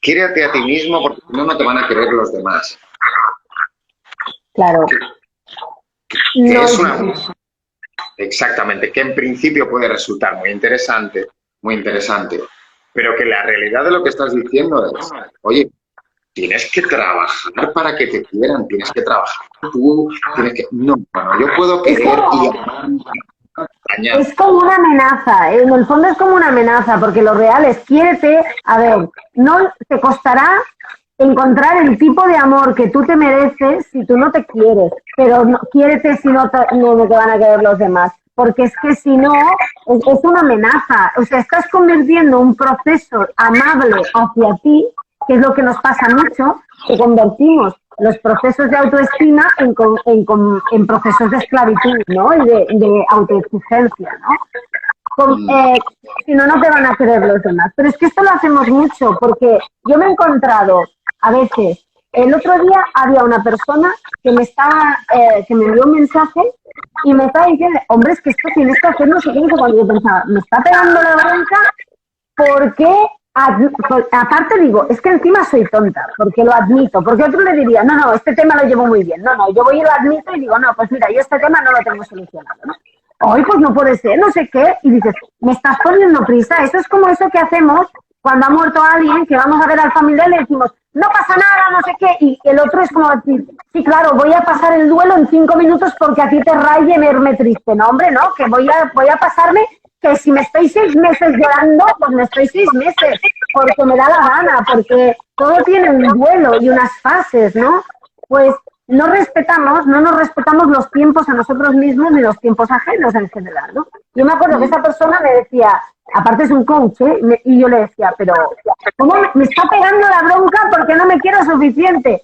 Quiérete a ti mismo porque si no, no te van a querer los demás. Claro. Que es una... Exactamente, que en principio puede resultar muy interesante, pero que la realidad de lo que estás diciendo es, oye, tienes que trabajar para que te quieran, tienes que trabajar tú, tienes que... No, yo puedo querer y... Es como una amenaza, en el fondo es como una amenaza, porque lo real es quiérete, a ver, no te costará encontrar el tipo de amor que tú te mereces si tú no te quieres, pero no, quiérete si no te van a querer los demás, porque es que si no, es una amenaza, o sea, estás convirtiendo un proceso amable hacia ti, que es lo que nos pasa mucho, que convertimos los procesos de autoestima en procesos de esclavitud, ¿no? Y de autoexigencia, ¿no? Si no, no te van a querer los demás. Pero es que esto lo hacemos mucho, porque yo me he encontrado, a veces, el otro día había una persona que me envió un mensaje y me estaba diciendo, hombre, es que esto tienes que hacer no sé qué, cuando yo pensaba, me está pegando la bronca porque... Aparte digo, es que encima soy tonta, porque lo admito, porque otro le diría, no, este tema lo llevo muy bien, no, yo voy y lo admito y digo, no, pues mira, yo este tema no lo tengo solucionado, ¿no? Hoy pues no puede ser, no sé qué, y dices, me estás poniendo prisa, eso es como eso que hacemos cuando ha muerto alguien, que vamos a ver al familiar y le decimos, no pasa nada, no sé qué, y el otro es como decir, sí, claro, voy a pasar el duelo en 5 minutos porque a ti te raye verme triste, no, hombre, no, que voy a pasarme... que si me estoy 6 meses llorando, pues me estoy 6 meses, porque me da la gana, porque todo tiene un duelo y unas fases, ¿no? Pues no nos respetamos los tiempos a nosotros mismos ni los tiempos ajenos en general, ¿no? Yo me acuerdo que esa persona me decía, aparte es un coach, y yo le decía, pero ¿cómo me está pegando la bronca porque no me quiero suficiente?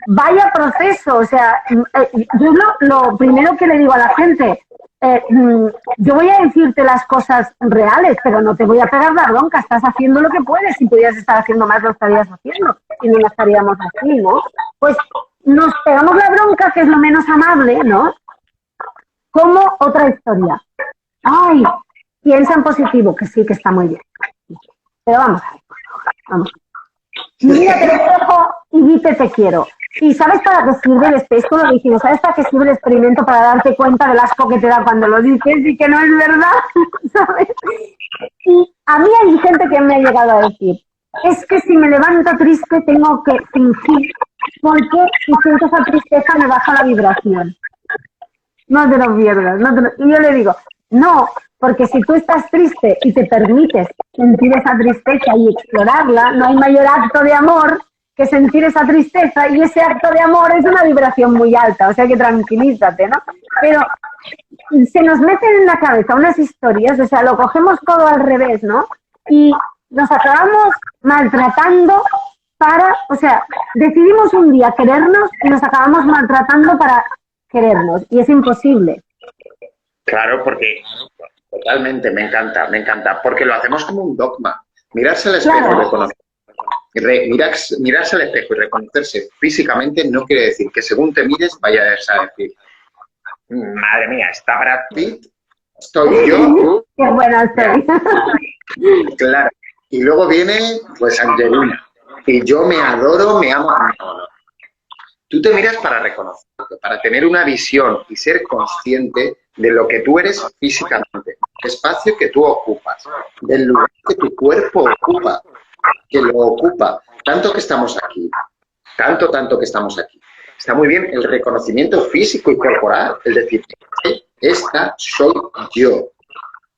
Vaya proceso, o sea, yo lo primero que le digo a la gente, yo voy a decirte las cosas reales, pero no te voy a pegar la bronca, estás haciendo lo que puedes, si pudieras estar haciendo más lo estarías haciendo y no estaríamos así, ¿no? Pues nos pegamos la bronca, que es lo menos amable, ¿no? Como otra historia. Ay, piensa en positivo, que sí, que está muy bien. Pero vamos a ver, vamos. Mira, te dejo y dite te quiero. ¿Y sabes para qué sirve el esto lo dijimos? ¿Sabes para qué sirve el experimento? Para darte cuenta del asco que te da cuando lo dices y que no es verdad, ¿sabes? Y a mí hay gente que me ha llegado a decir, es que si me levanto triste tengo que fingir, porque si siento esa tristeza me baja la vibración. no te lo pierdas. Y yo le digo, no, porque si tú estás triste y te permites sentir esa tristeza y explorarla, no hay mayor acto de amor que sentir esa tristeza, y ese acto de amor es una vibración muy alta, o sea que tranquilízate, ¿no? Pero se nos meten en la cabeza unas historias, o sea, lo cogemos todo al revés, ¿no? Y nos acabamos maltratando o sea, decidimos un día querernos y nos acabamos maltratando para querernos, y es imposible. Claro, porque totalmente, me encanta, porque lo hacemos como un dogma. Mirarse al espejo y reconocer. Mirarse al espejo y reconocerse físicamente no quiere decir que según te mires vayas a decir, madre mía, está Brad Pitt, estoy yo. Qué buena estoy. Claro. Y luego viene, pues, Angelina. Y yo me adoro, me amo. No. Tú te miras para reconocerte, para tener una visión y ser consciente de lo que tú eres físicamente, del espacio que tú ocupas, del lugar que tu cuerpo ocupa, que lo ocupa, tanto que estamos aquí, tanto que estamos aquí. Está muy bien el reconocimiento físico y corporal, es decir, esta soy yo.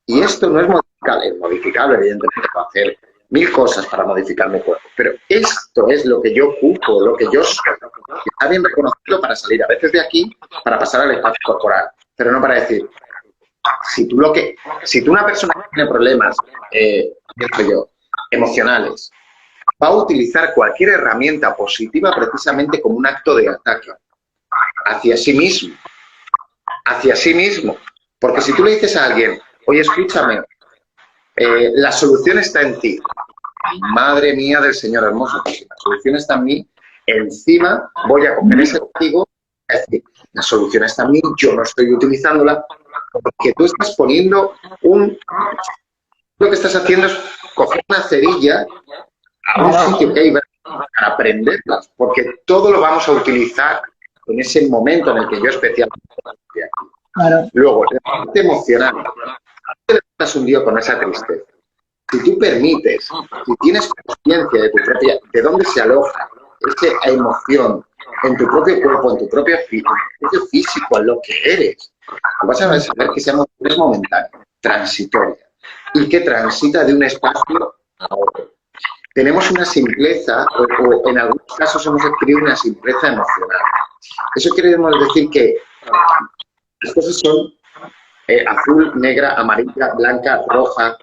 Y esto no es modificable, evidentemente, puedo hacer 1000 cosas para modificar mi cuerpo, pero esto es lo que yo ocupo, lo que yo soy. Está bien reconocido para salir a veces de aquí, para pasar al espacio corporal, pero no para decir, si tú una persona que tiene problemas, emocionales, va a utilizar cualquier herramienta positiva precisamente como un acto de ataque hacia sí mismo, porque si tú le dices a alguien, oye, escúchame, la solución está en ti, madre mía del Señor hermoso, porque la solución está en mí, encima voy a coger ese castigo, es decir, la solución está en mí, yo no estoy utilizándola, porque tú estás poniendo lo que estás haciendo es coger una cerilla a un sitio que hay para aprenderlas, porque todo lo vamos a utilizar en ese momento en el que yo especialmente estoy aquí. Claro. Luego, la parte emocional, te estás hundido con esa tristeza. Si tú permites, si tienes conciencia de tu propia, de dónde se aloja esa emoción en tu propio cuerpo, en tu propio físico, en lo que eres, vas a saber que esa emoción es momentánea, transitoria, y que transita de un espacio a otro. Tenemos una simpleza, o en algunos casos hemos adquirido una simpleza emocional. Eso quiere decir que las cosas son azul, negra, amarilla, blanca, roja.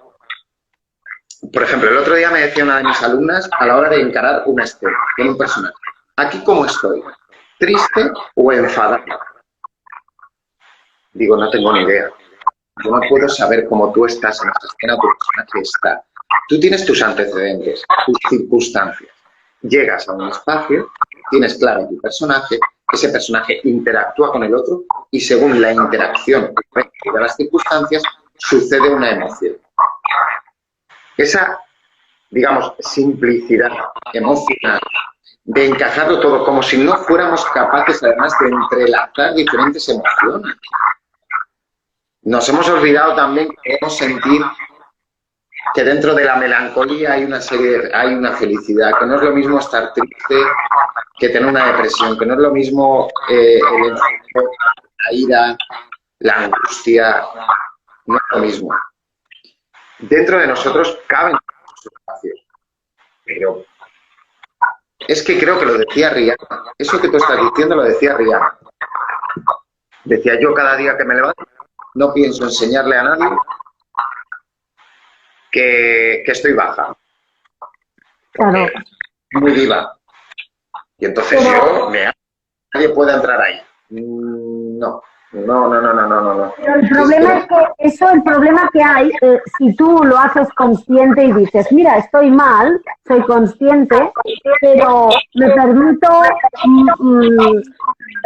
Por ejemplo, el otro día me decía una de mis alumnas a la hora de encarar una escena, con un personaje. ¿Aquí cómo estoy? ¿Triste o enfadado? Digo, no tengo ni idea. Yo no puedo saber cómo tú estás en esta escena, tu personaje está. Tú tienes tus antecedentes, tus circunstancias. Llegas a un espacio, tienes claro tu personaje, ese personaje interactúa con el otro y según la interacción de las circunstancias sucede una emoción. Esa, digamos, simplicidad emocional de encajarlo todo como si no fuéramos capaces además de entrelazar diferentes emociones. Nos hemos olvidado también que queremos sentir que dentro de la melancolía hay una felicidad, que no es lo mismo estar triste que tener una depresión, que no es lo mismo el enfado, la ira, la angustia, no es lo mismo. Dentro de nosotros caben esos espacios, pero es que creo que lo decía Rihanna, eso que tú estás diciendo lo decía Rihanna. Decía, yo cada día que me levanto no pienso enseñarle a nadie que estoy baja. Claro. Muy viva. Y entonces nadie puede entrar ahí. No. Pero el problema es que el problema que hay, si tú lo haces consciente y dices, mira, estoy mal, soy consciente, pero me permito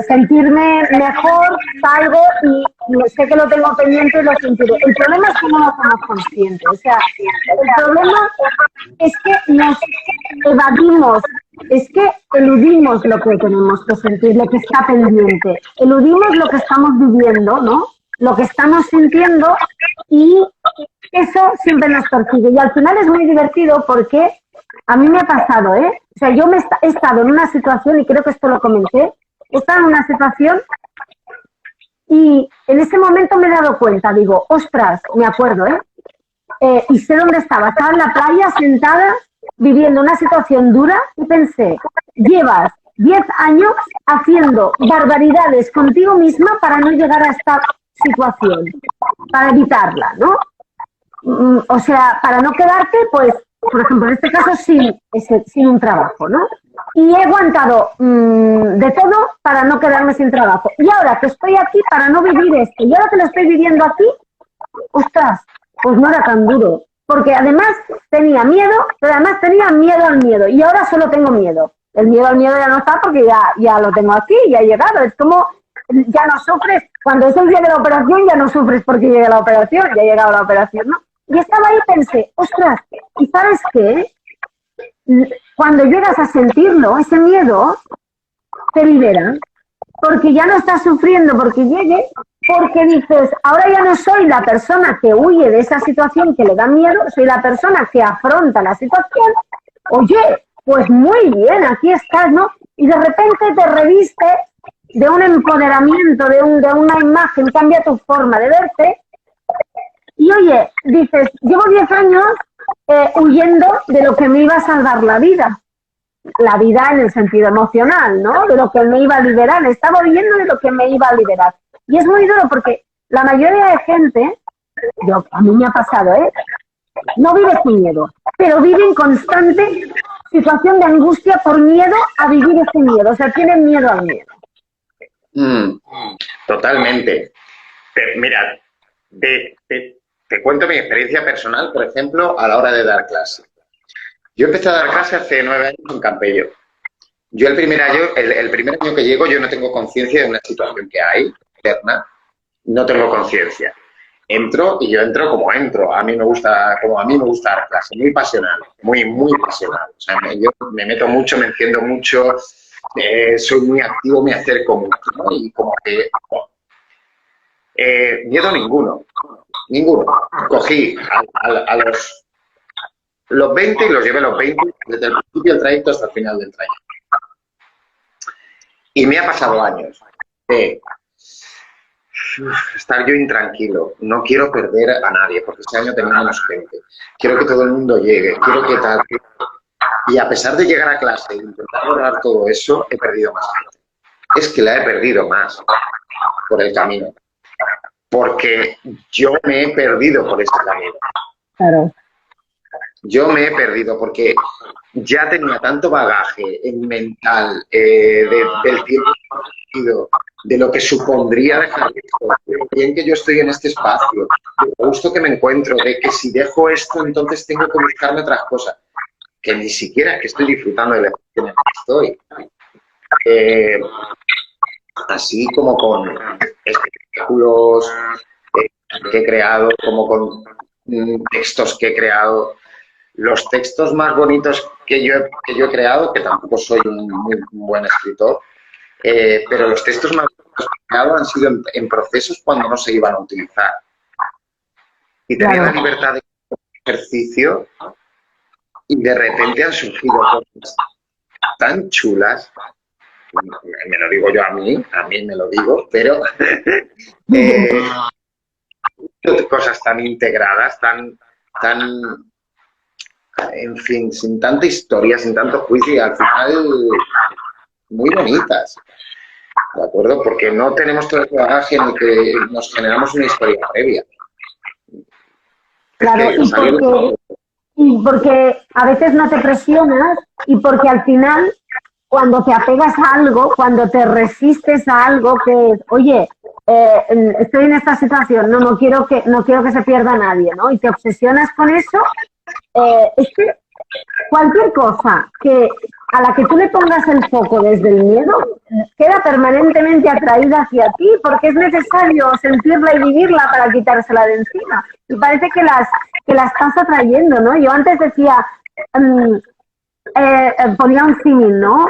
sentirme mejor, salgo y sé que lo tengo pendiente y lo sentiré. El problema es que no lo hacemos conscientes. O sea, el problema es que nos evadimos, es que eludimos lo que tenemos que sentir, lo que está pendiente. Eludimos lo que estamos viviendo, ¿no? Lo que estamos sintiendo, y eso siempre nos persigue. Y al final es muy divertido porque a mí me ha pasado, ¿eh? O sea, yo he estado en una situación, y creo que esto lo comenté, he estado en una situación Y en ese momento me he dado cuenta, digo, ostras, me acuerdo, y sé dónde estaba. Estaba en la playa sentada viviendo una situación dura y pensé, llevas 10 años haciendo barbaridades contigo misma para no llegar a esta situación, para evitarla, ¿no? O sea, para no quedarte, pues, por ejemplo, en este caso, sin un trabajo, ¿no? Y he aguantado de todo para no quedarme sin trabajo. Y ahora que estoy aquí, para no vivir esto, y ahora que lo estoy viviendo aquí, ostras, pues no era tan duro. Porque además tenía miedo, pero además tenía miedo al miedo. Y ahora solo tengo miedo. El miedo al miedo ya no está porque ya lo tengo aquí, ya ha llegado. Es como, ya no sufres. Cuando es el día de la operación, ya no sufres porque llega la operación, ya ha llegado la operación, ¿no? Y estaba ahí y pensé, ostras, ¿y sabes qué? Cuando llegas a sentirlo, ese miedo te libera, porque ya no estás sufriendo porque llegue, porque dices, ahora ya no soy la persona que huye de esa situación que le da miedo, soy la persona que afronta la situación. Oye, pues muy bien, aquí estás, ¿no? Y de repente te reviste de un empoderamiento, de una imagen, cambia tu forma de verte. Y oye, dices, llevo 10 años huyendo de lo que me iba a salvar la vida en el sentido emocional, ¿no? De lo que me iba a liberar, estaba huyendo de lo que me iba a liberar. Y es muy duro porque la mayoría de gente, a mí me ha pasado, no vive sin miedo, pero vive en constante situación de angustia por miedo a vivir ese miedo, o sea, tienen miedo al miedo. Totalmente. Mira, te cuento mi experiencia personal, por ejemplo, a la hora de dar clase. Yo empecé a dar clase hace 9 años en Campello. Yo el primer año que llego, yo no tengo conciencia de una situación que hay, interna, no tengo conciencia. Entro y yo entro como entro. A mí me gusta dar clase, muy pasional, muy, muy pasional. O sea, yo me meto mucho, me enciendo mucho, soy muy activo, me acerco mucho, ¿no? Y como que... miedo ninguno. Cogí a los 20 y los llevé a los 20 desde el principio del trayecto hasta el final del trayecto. Y me ha pasado años de estar yo intranquilo. No quiero perder a nadie porque este año tengo menos gente. Quiero que todo el mundo llegue. Quiero que tal. Y a pesar de llegar a clase e intentar lograr todo eso, he perdido más gente. Es que la he perdido más por el camino. Porque yo me he perdido por ese camino. Claro. Yo me he perdido porque ya tenía tanto bagaje mental del tiempo de lo que supondría dejar esto, de lo bien que yo estoy en este espacio, de lo gusto que me encuentro, de que si dejo esto entonces tengo que buscarme otras cosas, que ni siquiera que estoy disfrutando del espacio en el que estoy. Así como con espectáculos que he creado, como con textos que he creado. Los textos más bonitos que yo he creado, que tampoco soy un muy buen escritor, pero los textos más bonitos que he creado han sido en procesos cuando no se iban a utilizar. Y tenía la libertad de ejercicio y de repente han surgido cosas tan chulas. Me lo digo yo a mí me lo digo, pero cosas tan integradas, tan en fin, sin tanta historia, sin tanto juicio y al final muy bonitas, ¿de acuerdo? Porque no tenemos todo el bagaje en el que nos generamos una historia previa. Claro, y porque a veces no te presionas y porque al final cuando te apegas a algo, cuando te resistes a algo que es, oye, estoy en esta situación, no quiero que se pierda nadie, ¿no? Y te obsesionas con eso, es que cualquier cosa a la que tú le pongas el foco desde el miedo, queda permanentemente atraída hacia ti, porque es necesario sentirla y vivirla para quitársela de encima. Y parece que la estás atrayendo, ¿no? Yo antes decía, ponía un símil, ¿no?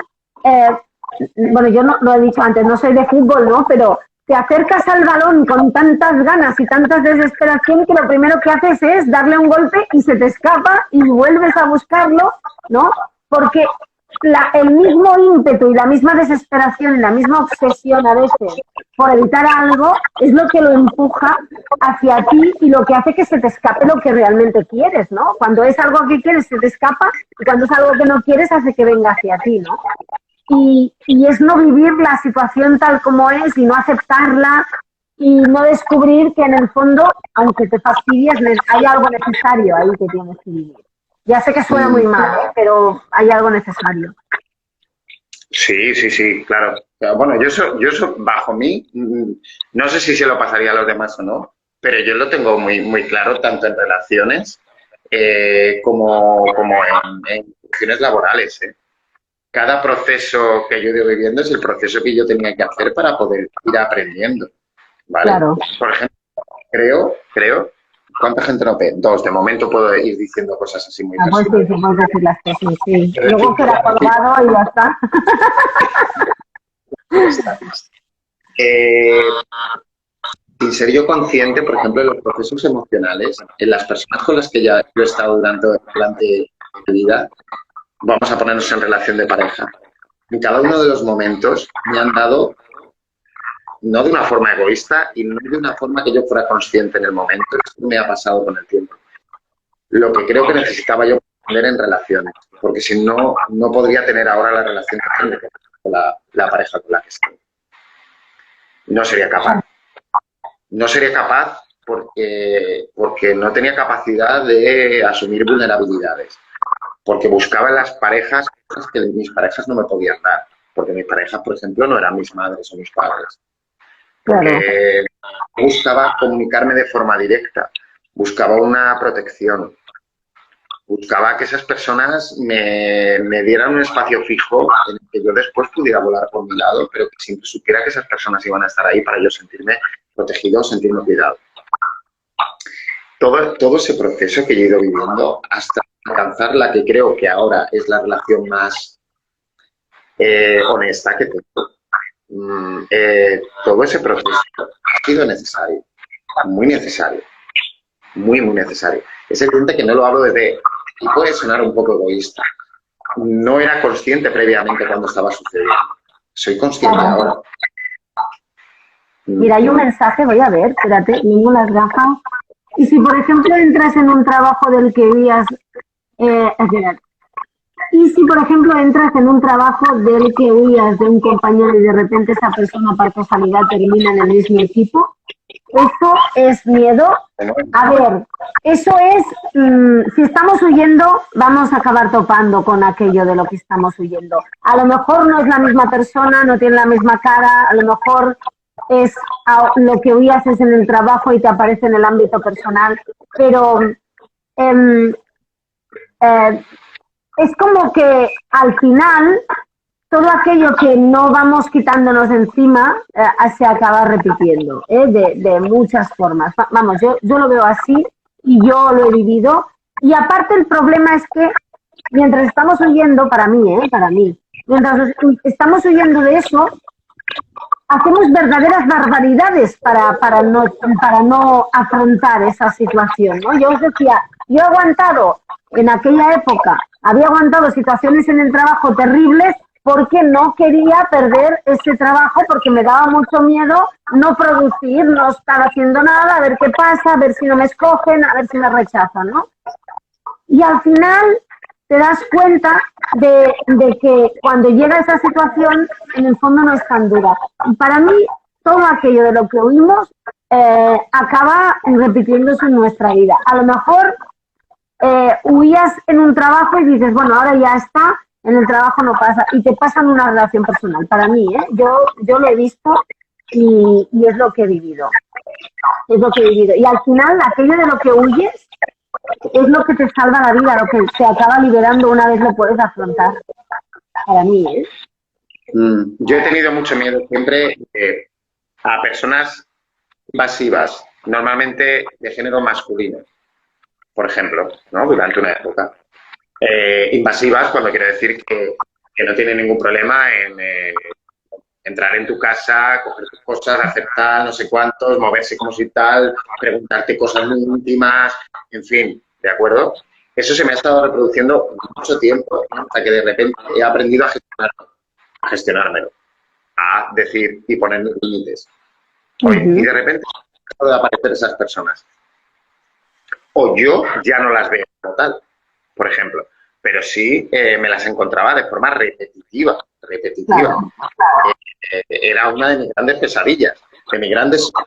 Bueno, yo no lo he dicho antes, no soy de fútbol, ¿no? Pero te acercas al balón con tantas ganas y tantas desesperación que lo primero que haces es darle un golpe y se te escapa y vuelves a buscarlo, ¿no? Porque el mismo ímpetu y la misma desesperación y la misma obsesión a veces por evitar algo es lo que lo empuja hacia ti y lo que hace que se te escape lo que realmente quieres, ¿no? Cuando es algo que quieres se te escapa y cuando es algo que no quieres hace que venga hacia ti, ¿no? Y es no vivir la situación tal como es y no aceptarla y no descubrir que en el fondo, aunque te fastidies, hay algo necesario ahí que tienes que vivir. Ya sé que suena muy mal, ¿eh? Pero hay algo necesario. Sí, sí, sí, claro. Bueno, yo eso bajo mí, no sé si se lo pasaría a los demás o no, pero yo lo tengo muy, muy claro tanto en relaciones como en cuestiones laborales. Cada proceso que yo he ido viviendo es el proceso que yo tenía que hacer para poder ir aprendiendo, ¿vale? Claro. Por ejemplo, creo, ¿cuánta gente no ve? Dos, de momento puedo ir diciendo cosas así muy Pues personales. sí, puedes decir las cosas, sí. Luego queda colgado y ya está. Ya está. Sin ser yo consciente, por ejemplo, de los procesos emocionales, en las personas con las que ya yo he estado durante mi vida, vamos a ponernos en relación de pareja. En cada uno de los momentos me han dado, no de una forma egoísta y no de una forma que yo fuera consciente en el momento, esto me ha pasado con el tiempo. Lo que creo que necesitaba yo aprender en relaciones, porque si no, no podría tener ahora la relación con la pareja con la que estoy. No sería capaz. No sería capaz porque no tenía capacidad de asumir vulnerabilidades, porque buscaba en las parejas cosas que mis parejas no me podían dar, porque mis parejas, por ejemplo, no eran mis madres o mis padres, porque buscaba comunicarme de forma directa, buscaba una protección, buscaba que esas personas me dieran un espacio fijo en el que yo después pudiera volar por mi lado, pero que siempre supiera que esas personas iban a estar ahí para yo sentirme protegido, sentirme cuidado. Todo ese proceso que yo he ido viviendo hasta alcanzar la que creo que ahora es la relación más honesta que tengo. Todo ese proceso ha sido necesario, muy necesario, muy, muy necesario. Es evidente que no lo hablo desde, y puede sonar un poco egoísta, no era consciente previamente cuando estaba sucediendo. Soy consciente ahora. Mira, hay un mensaje, voy a ver, espérate, tengo las gafas. Y si, por ejemplo, entras en un trabajo del que huías, y si, por ejemplo, entras en un trabajo del que huías de un compañero y de repente esa persona, por casualidad, termina en el mismo equipo, ¿eso es miedo? A ver, eso es, si estamos huyendo, vamos a acabar topando con aquello de lo que estamos huyendo. A lo mejor no es la misma persona, no tiene la misma cara, a lo mejor es lo que huías es en el trabajo y te aparece en el ámbito personal, pero es como que al final todo aquello que no vamos quitándonos de encima se acaba repitiendo, de muchas formas. Vamos, yo lo veo así y yo lo he vivido. Y aparte el problema es que mientras estamos huyendo, para mí, mientras estamos huyendo de eso, hacemos verdaderas barbaridades para no afrontar esa situación, ¿no? Yo os decía, yo he aguantado en aquella época, había aguantado situaciones en el trabajo terribles porque no quería perder ese trabajo, porque me daba mucho miedo no producir, no estar haciendo nada, a ver qué pasa, a ver si no me escogen, a ver si me rechazan, ¿no? Y al final te das cuenta de que cuando llega esa situación, en el fondo no es tan dura. Y para mí, todo aquello de lo que huimos acaba repitiéndose en nuestra vida. A lo mejor huías en un trabajo y dices, bueno, ahora ya está, en el trabajo no pasa, y te pasa en una relación personal. Para mí, yo lo he visto y es lo que he vivido. Es lo que he vivido. Y al final, aquello de lo que huyes es lo que te salva la vida, lo que te acaba liberando una vez lo puedes afrontar. Para mí, ¿eh? Yo he tenido mucho miedo siempre a personas invasivas, normalmente de género masculino, por ejemplo, ¿no? Durante una época. Invasivas cuando quiero decir que no tienen ningún problema en entrar en tu casa, coger tus cosas, hacer tal, no sé cuántos, moverse como si tal, preguntarte cosas muy íntimas, en fin, ¿de acuerdo? Eso se me ha estado reproduciendo mucho tiempo, hasta que de repente he aprendido a gestionármelo, a decir y poner límites. Y de repente pueden aparecer esas personas. O yo ya no las veo como tal, por ejemplo, pero sí me las encontraba de forma repetitiva. Claro. Era una de mis grandes pesadillas.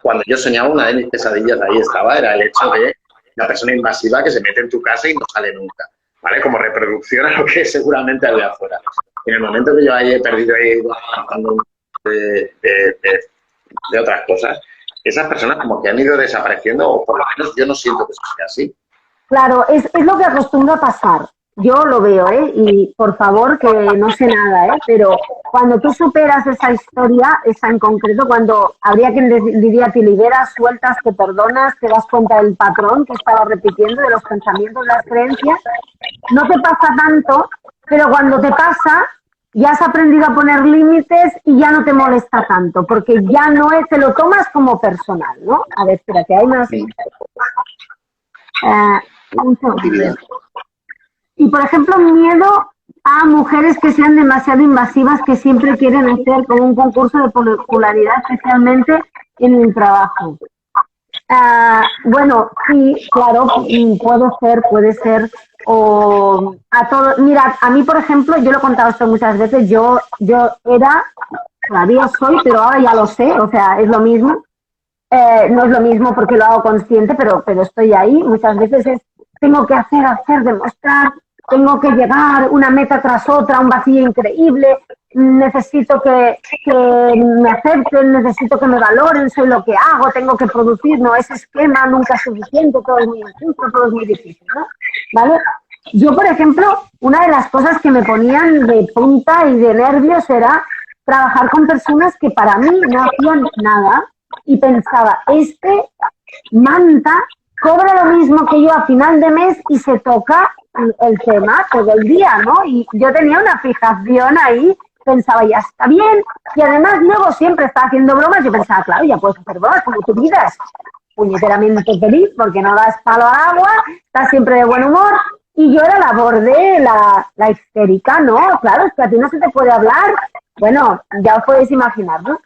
Cuando yo soñaba, una de mis pesadillas ahí estaba, era el hecho de la persona invasiva que se mete en tu casa y no sale nunca, ¿vale? Como reproducción a lo que seguramente había afuera. En el momento que yo haya perdido ahí de otras cosas, esas personas como que han ido desapareciendo, o por lo menos yo no siento que eso sea así. Claro, es lo que acostumbra a pasar. Yo lo veo, ¿eh? Y por favor, que no sé nada, ¿eh? Pero cuando tú superas esa historia, esa en concreto, cuando habría quien diría te liberas, sueltas, te perdonas, te das cuenta del patrón que estaba repitiendo, de los pensamientos, de las creencias, no te pasa tanto, pero cuando te pasa, ya has aprendido a poner límites y ya no te molesta tanto, porque ya no es, te lo tomas como personal, ¿no? A ver, espérate, hay más. Un segundo. Y, por ejemplo, miedo a mujeres que sean demasiado invasivas, que siempre quieren hacer como un concurso de popularidad, especialmente en el trabajo. Bueno, sí, claro, puede ser. O a todo. Mira, a mí, por ejemplo, yo lo he contado esto muchas veces, yo era, todavía soy, pero ahora ya lo sé, o sea, es lo mismo. No es lo mismo porque lo hago consciente, pero estoy ahí. Muchas veces tengo que hacer, demostrar, tengo que llegar una meta tras otra, un vacío increíble, necesito que me acepten, necesito que me valoren, soy lo que hago, tengo que producir, no es esquema, nunca es suficiente, todo es muy injusto, todo es muy difícil, ¿no? ¿Vale? Yo, por ejemplo, una de las cosas que me ponían de punta y de nervios era trabajar con personas que para mí no hacían nada y pensaba, manta cobra lo mismo que yo a final de mes y se toca el tema todo el día, ¿no? Y yo tenía una fijación ahí, pensaba, ya está bien, y además luego siempre está haciendo bromas, yo pensaba, claro, ya puedes hacer bromas como tu vida es puñeteramente feliz porque no das palo al agua, estás siempre de buen humor, y yo era la borde, la histérica, ¿no? Claro, es que a ti no se te puede hablar, bueno, ya os podéis imaginar, ¿no?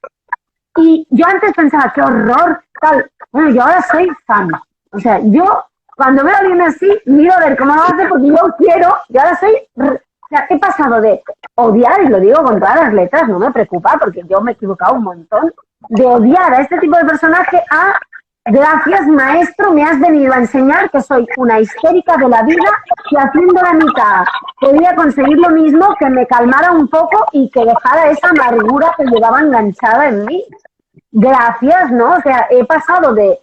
Y yo antes pensaba, qué horror, tal, bueno, yo ahora soy fan. O sea, yo cuando veo a alguien así, miro a ver cómo lo hace porque yo quiero, y ahora o sea, he pasado de odiar, y lo digo con todas las letras, no me preocupa porque yo me he equivocado un montón, de odiar a este tipo de personaje a, gracias maestro, me has venido a enseñar que soy una histérica de la vida y haciendo la mitad podía conseguir lo mismo, que me calmara un poco y que dejara esa amargura que llevaba enganchada en mí. Gracias, ¿no? O sea, he pasado de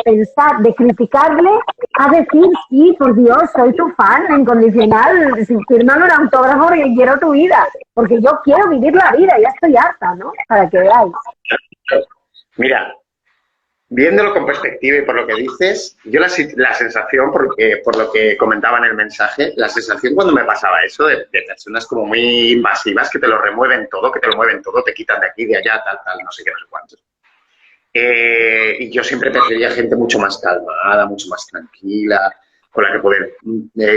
pensar, de criticarle, a decir, sí, por Dios, soy tu fan incondicional, fírmame un autógrafo porque quiero tu vida, porque yo quiero vivir la vida, ya estoy harta, ¿no? Para que veáis. Mira, viéndolo con perspectiva y por lo que dices, yo la sensación, por lo que comentaba en el mensaje, la sensación cuando me pasaba eso de personas como muy invasivas, que te lo remueven todo, te quitan de aquí, de allá, tal, no sé qué, no sé cuántos. Y yo siempre prefería gente mucho más calmada, mucho más tranquila, con la que poder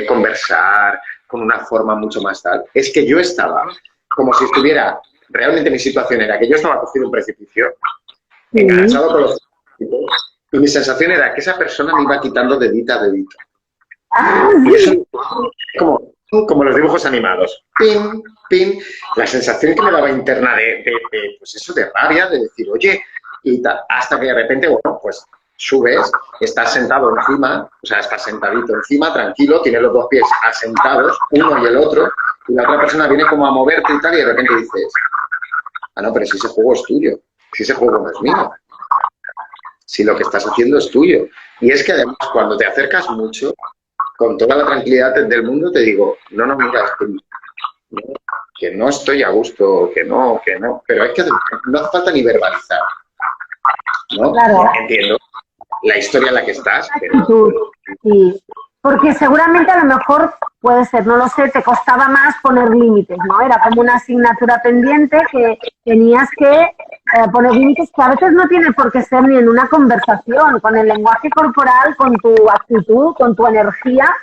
conversar, con una forma mucho más tal. Es que yo estaba como si estuviera, realmente mi situación era que yo estaba cogido en un precipicio, enganchado con los... Y mi sensación era que esa persona me iba quitando dedito a dedito. Y eso como los dibujos animados. Pin, pin. La sensación que me daba interna pues eso, de rabia, de decir, oye, y tal, hasta que de repente, bueno, pues subes, estás sentado encima, o sea, estás sentadito encima, tranquilo, tienes los dos pies asentados, uno y el otro, y la otra persona viene como a moverte y tal, y de repente dices, no, pero si ese juego es tuyo, si ese juego no es mío. Si lo que estás haciendo es tuyo. Y es que además cuando te acercas mucho, con toda la tranquilidad del mundo, te digo, no, mira, que no estoy a gusto, que no, pero es que no hace falta ni verbalizar, ¿no? Claro. Entiendo la historia en la que estás, pero... Sí, porque seguramente a lo mejor puede ser, no lo sé, te costaba más poner límites, ¿no? Era como una asignatura pendiente que tenías que poner límites, que a veces no tiene por qué ser ni en una conversación, con el lenguaje corporal, con tu actitud, con tu energía,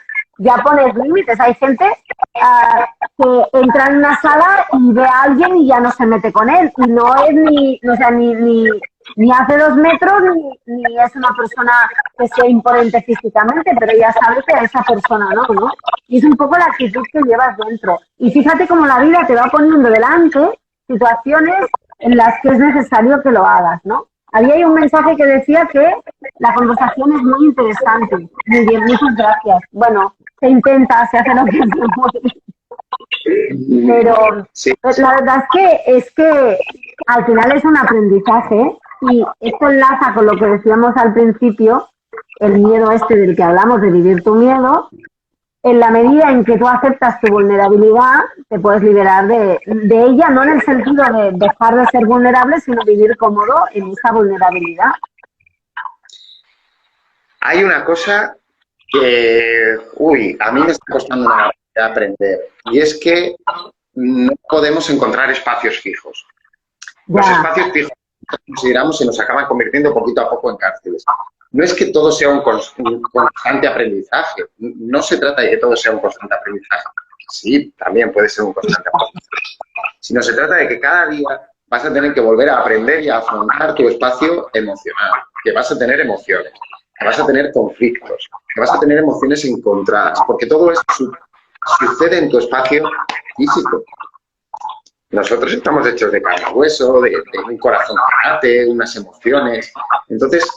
ya pones límites. Hay gente que entra en una sala y ve a alguien y ya no se mete con él. Y no es o sea, ni hace 2 metros, ni es una persona que sea imponente físicamente, pero ya sabes que a esa persona no. Y es un poco la actitud que llevas dentro. Y fíjate cómo la vida te va poniendo delante situaciones en las que es necesario que lo hagas, ¿no? Había un mensaje que decía que la conversación es muy interesante. Muy bien, muchas gracias. Bueno, se intenta, se hace lo que se puede. Pero Sí. la verdad es que al final es un aprendizaje y esto enlaza con lo que decíamos al principio, el miedo este del que hablamos, de vivir tu miedo. En la medida en que tú aceptas tu vulnerabilidad, te puedes liberar de ella, no en el sentido de dejar de ser vulnerable, sino vivir cómodo en esa vulnerabilidad. Hay una cosa que, a mí me está costando una barbaridad aprender, y es que no podemos encontrar espacios fijos. Los espacios fijos que consideramos se nos acaban convirtiendo poquito a poco en cárceles. No es que todo sea un constante aprendizaje, no se trata de que todo sea un constante aprendizaje. Sí, también puede ser un constante aprendizaje. Sino se trata de que cada día vas a tener que volver a aprender y a afrontar tu espacio emocional, que vas a tener emociones, que vas a tener conflictos, que vas a tener emociones encontradas, porque todo eso sucede en tu espacio físico. Nosotros estamos hechos de carne y hueso, de un corazón que late, unas emociones. Entonces,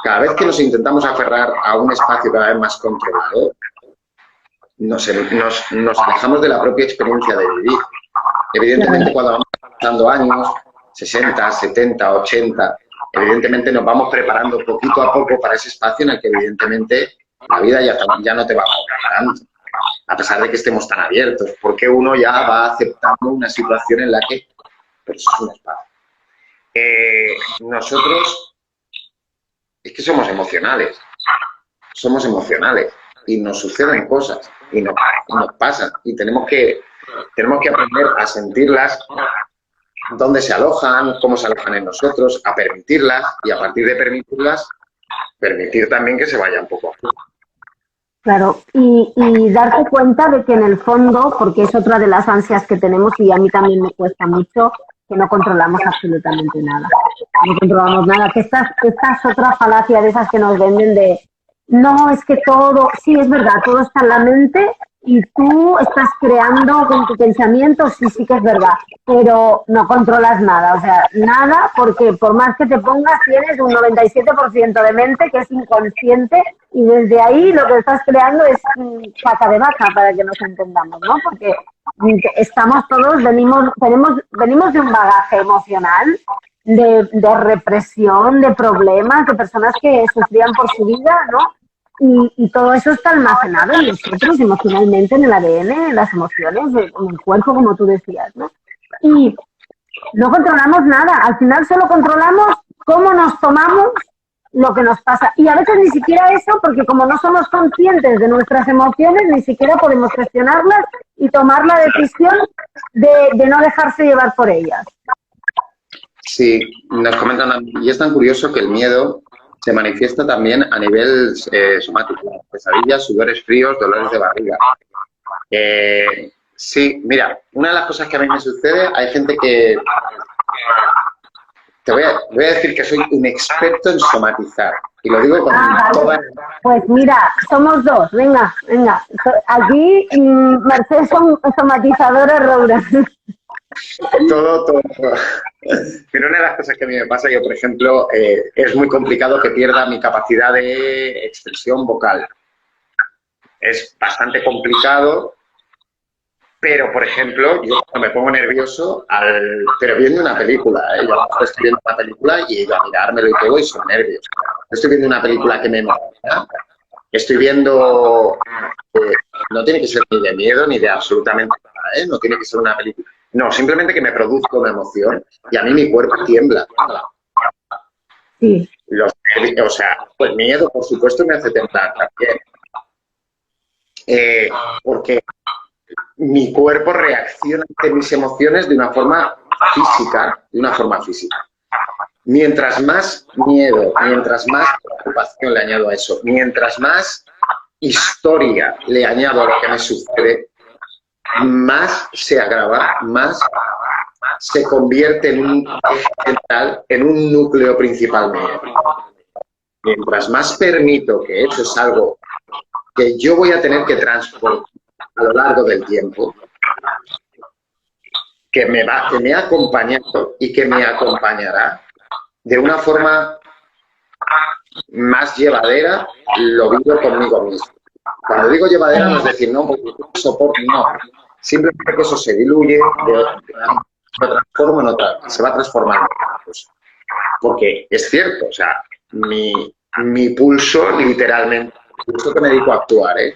cada vez que nos intentamos aferrar a un espacio cada vez más controlado, nos alejamos de la propia experiencia de vivir. Evidentemente, cuando vamos pasando años, 60, 70, 80, evidentemente nos vamos preparando poquito a poco para ese espacio en el que evidentemente la vida ya no te va preparando, a pesar de que estemos tan abiertos, porque uno ya va aceptando una situación en la que pues, es un espacio. Nosotros es que somos emocionales y nos suceden cosas y nos pasan y tenemos que aprender a sentirlas, dónde se alojan, cómo se alojan en nosotros, a permitirlas y a partir de permitirlas, permitir también que se vayan poco a poco. Claro, y darte cuenta de que en el fondo, porque es otra de las ansias que tenemos y a mí también me cuesta mucho, que no controlamos absolutamente nada. No controlamos nada. Que esta es otra falacia de esas que nos venden de, no, es que todo, sí, es verdad, todo está en la mente y tú estás creando con tu pensamiento, sí que es verdad, pero no controlas nada, o sea, nada, porque por más que te pongas, tienes un 97% de mente que es inconsciente y desde ahí lo que estás creando es caca de vaca, para que nos entendamos, ¿no? Porque estamos todos, venimos de un bagaje emocional, de represión, de problemas, de personas que sufrían por su vida, ¿no? Y todo eso está almacenado en nosotros emocionalmente, en el ADN, en las emociones, en el cuerpo, como tú decías, ¿no? Y no controlamos nada. Al final solo controlamos cómo nos tomamos lo que nos pasa. Y a veces ni siquiera eso, porque como no somos conscientes de nuestras emociones, ni siquiera podemos gestionarlas y tomar la decisión de no dejarse llevar por ellas. Sí, nos comentan, y es tan curioso que el miedo se manifiesta también a nivel somático, pesadillas, sudores fríos, dolores de barriga. Sí, mira, una de las cosas que a mí me sucede, hay gente que... Te voy a decir que soy un experto en somatizar, y lo digo con toda... Pues mira, somos dos, venga. Aquí Mercedes son somatizadoras rauras. Todo. Pero una de las cosas que a mí me pasa, yo por ejemplo, es muy complicado que pierda mi capacidad de expresión vocal. Es bastante complicado, pero por ejemplo, yo cuando me pongo nervioso, pero viendo una película, yo estoy viendo una película y yo a mirármelo y todo y son nervios. Estoy viendo una película que me emociona, estoy viendo, no tiene que ser ni de miedo ni de absolutamente nada, no tiene que ser una película. No, simplemente que me produzca una emoción y a mí mi cuerpo tiembla. Sí. O sea, el miedo, por supuesto, me hace temblar también. Porque mi cuerpo reacciona ante mis emociones de una forma física, Mientras más miedo, mientras más preocupación le añado a eso, mientras más historia le añado a lo que me sucede, más se agrava, más se convierte en un eje central, en un núcleo principal mío. Mientras más permito que eso es algo que yo voy a tener que transportar a lo largo del tiempo, que me ha acompañado y que me acompañará de una forma más llevadera, lo vivo conmigo mismo. Cuando digo llevadera no es decir, no, porque soporto, no. Simplemente que eso se diluye, lo transformo en otra, se va transformando. Porque es cierto, o sea, mi pulso, literalmente, el pulso que me dedico a actuar, ¿eh?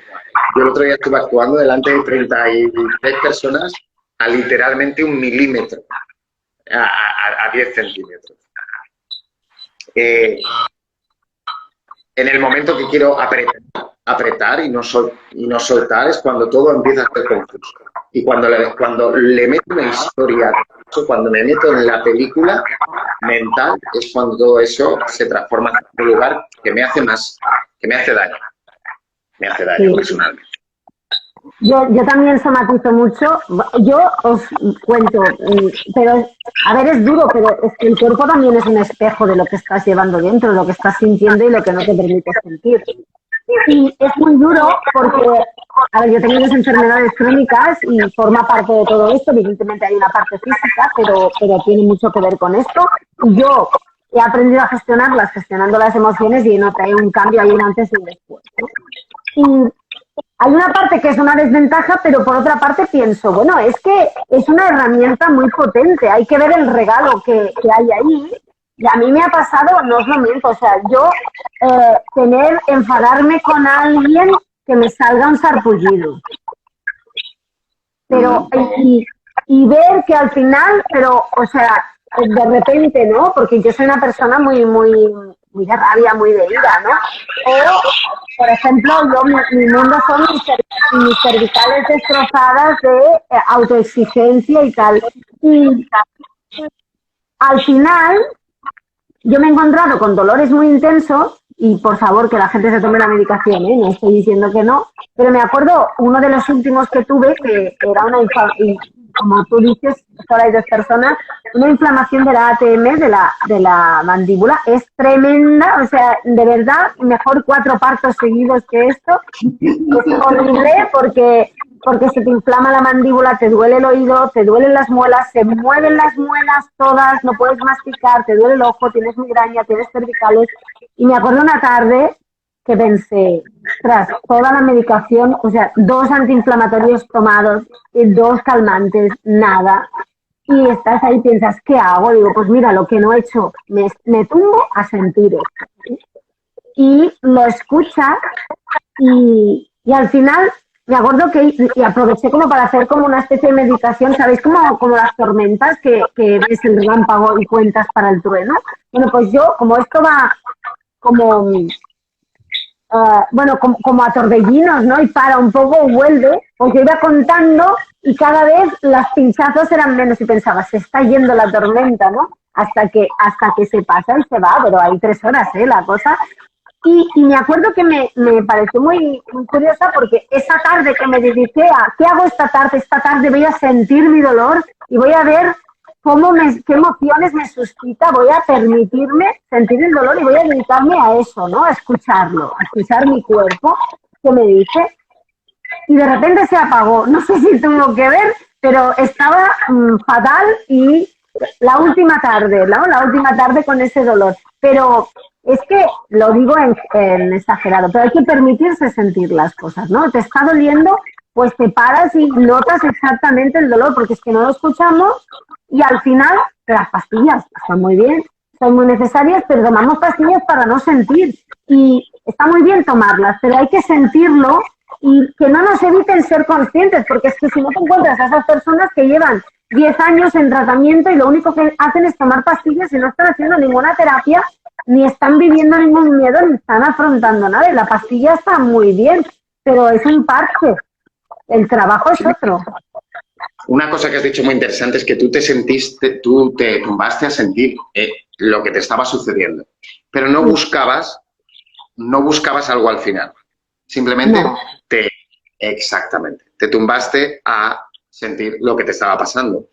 Yo el otro día estuve actuando delante de 33 personas a literalmente 1 milímetro, a 10 centímetros. En el momento que quiero apretar y no soltar es cuando todo empieza a ser confuso. Y cuando le meto una historia, cuando me meto en la película mental, es cuando todo eso se transforma en un lugar que me hace daño. Me hace daño personalmente. Yo también somatizo mucho. Yo os cuento, pero a ver, es duro, pero es que el cuerpo también es un espejo de lo que estás llevando dentro, de lo que estás sintiendo y lo que no te permite sentir. Y es muy duro porque, a ver, yo tengo 2 enfermedades crónicas y forma parte de todo esto. Evidentemente hay una parte física, pero tiene mucho que ver con esto. Y yo he aprendido a gestionarlas, gestionando las emociones, y noté un cambio, hay un antes y un después, ¿no? Y hay una parte que es una desventaja, pero por otra parte pienso, bueno, es que es una herramienta muy potente, hay que ver el regalo que hay ahí. Y a mí me ha pasado, no os lo miento, o sea, yo enfadarme con alguien que me salga un sarpullido. Pero, y ver que al final, pero, o sea, de repente, ¿no? Porque yo soy una persona muy de rabia, muy de ira, ¿no? O, por ejemplo, mi mundo son mis cervicales destrozadas de autoexigencia y tal. Y al final, yo me he encontrado con dolores muy intensos, y por favor que la gente se tome la medicación, ¿eh? No estoy diciendo que no, pero me acuerdo uno de los últimos que tuve, que era una, como tú dices, solo hay 2 personas, una inflamación de la ATM, de la mandíbula, es tremenda, o sea, de verdad, mejor 4 partos seguidos que esto, es horrible porque se te inflama la mandíbula, te duele el oído, te duelen las muelas, se mueven las muelas todas, no puedes masticar, te duele el ojo, tienes migraña, tienes cervicales. Y me acuerdo una tarde que pensé, tras toda la medicación, o sea, 2 antiinflamatorios tomados, 2 calmantes, nada. Y estás ahí y piensas, ¿qué hago? Digo, pues mira, lo que no he hecho, me tumbo a sentir esto, ¿sí? Y lo escuchas y al final me acuerdo y aproveché como para hacer como una especie de meditación, ¿sabéis? Como las tormentas que ves el relámpago y cuentas para el trueno. Bueno, pues yo, como esto va como, como a torbellinos, ¿no? Y para un poco vuelve, pues yo iba contando y cada vez las pinchazos eran menos y pensaba, se está yendo la tormenta, ¿no? Hasta que se pasa y se va, pero hay 3 horas, la cosa. Y me acuerdo que me pareció muy curiosa porque esa tarde que me dediqué a, ¿qué hago esta tarde? Esta tarde voy a sentir mi dolor y voy a ver qué emociones me suscita, voy a permitirme sentir el dolor y voy a dedicarme a eso, ¿no? A escucharlo, a escuchar mi cuerpo, que me dice. Y de repente se apagó. No sé si tuvo que ver, pero estaba fatal y la última tarde, ¿no? La última tarde con ese dolor. Pero es que lo digo en exagerado, pero hay que permitirse sentir las cosas, ¿no? Te está doliendo, pues te paras y notas exactamente el dolor, porque es que no lo escuchamos y al final las pastillas están muy bien, son muy necesarias, pero tomamos pastillas para no sentir. Y está muy bien tomarlas, pero hay que sentirlo y que no nos eviten ser conscientes, porque es que si no te encuentras a esas personas que llevan 10 años en tratamiento y lo único que hacen es tomar pastillas y no están haciendo ninguna terapia, ni están viviendo ningún miedo, ni están afrontando nada. Y la pastilla está muy bien, pero es un parche. El trabajo es otro. Una cosa que has dicho muy interesante es que tú te tumbaste a sentir lo que te estaba sucediendo, pero no buscabas algo al final. Simplemente No. exactamente, te tumbaste a sentir lo que te estaba pasando.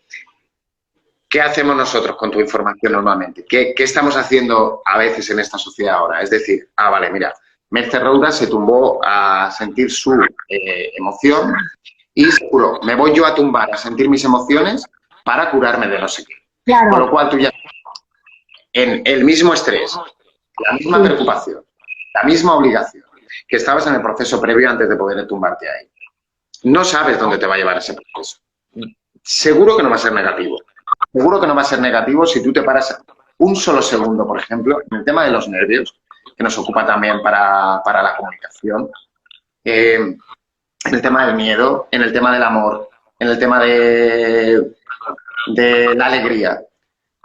¿Qué hacemos nosotros con tu información normalmente? ¿Qué estamos haciendo a veces en esta sociedad ahora? Es decir, vale, mira, Merce Roura se tumbó a sentir su emoción y seguro, me voy yo a tumbar a sentir mis emociones para curarme de no sé qué. Claro. Con lo cual tú ya en el mismo estrés, la misma Sí. preocupación, la misma obligación que estabas en el proceso previo antes de poder tumbarte ahí. No sabes dónde te va a llevar ese proceso. Seguro que no va a ser negativo. Seguro que no va a ser negativo si tú te paras un solo segundo, por ejemplo, en el tema de los nervios, que nos ocupa también para la comunicación, en el tema del miedo, en el tema del amor, en el tema de la alegría.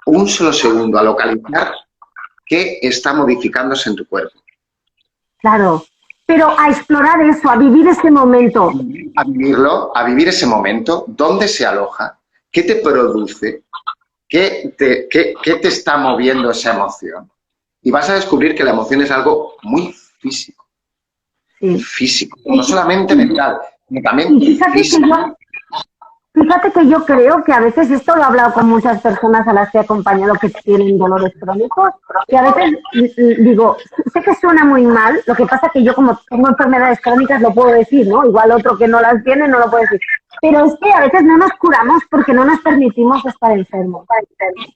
Un solo segundo a localizar qué está modificándose en tu cuerpo. Claro, pero a explorar eso, a vivir ese momento. A vivirlo, a vivir ese momento, dónde se aloja, qué te produce, qué te está moviendo esa emoción. Y vas a descubrir que la emoción es algo muy físico. Sí. Físico, no solamente mental, sino también Y fíjate que yo creo que a veces, esto lo he hablado con muchas personas a las que he acompañado que tienen dolores crónicos, que a veces digo, sé que suena muy mal, lo que pasa que yo como tengo enfermedades crónicas lo puedo decir, ¿no? Igual otro que no las tiene no lo puede decir. Pero es que a veces no nos curamos porque no nos permitimos estar enfermos,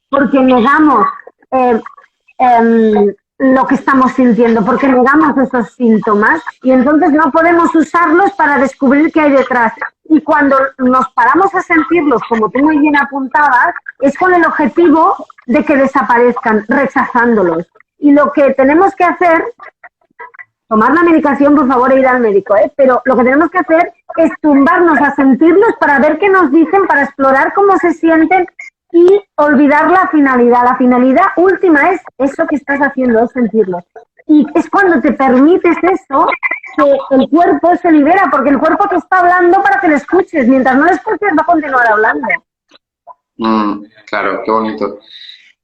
porque negamos lo que estamos sintiendo, porque negamos esos síntomas y entonces no podemos usarlos para descubrir qué hay detrás. Y cuando nos paramos a sentirlos, como tú muy bien apuntabas, es con el objetivo de que desaparezcan, rechazándolos. Y lo que tenemos que hacer, tomar la medicación, por favor, e ir al médico, pero lo que tenemos que hacer es tumbarnos a sentirlos para ver qué nos dicen, para explorar cómo se sienten y olvidar la finalidad. La finalidad última es eso que estás haciendo, es sentirlos. Y es cuando te permites eso que el cuerpo se libera, porque el cuerpo te está hablando para que lo escuches. Mientras no lo escuches, va a continuar hablando. Claro, qué bonito.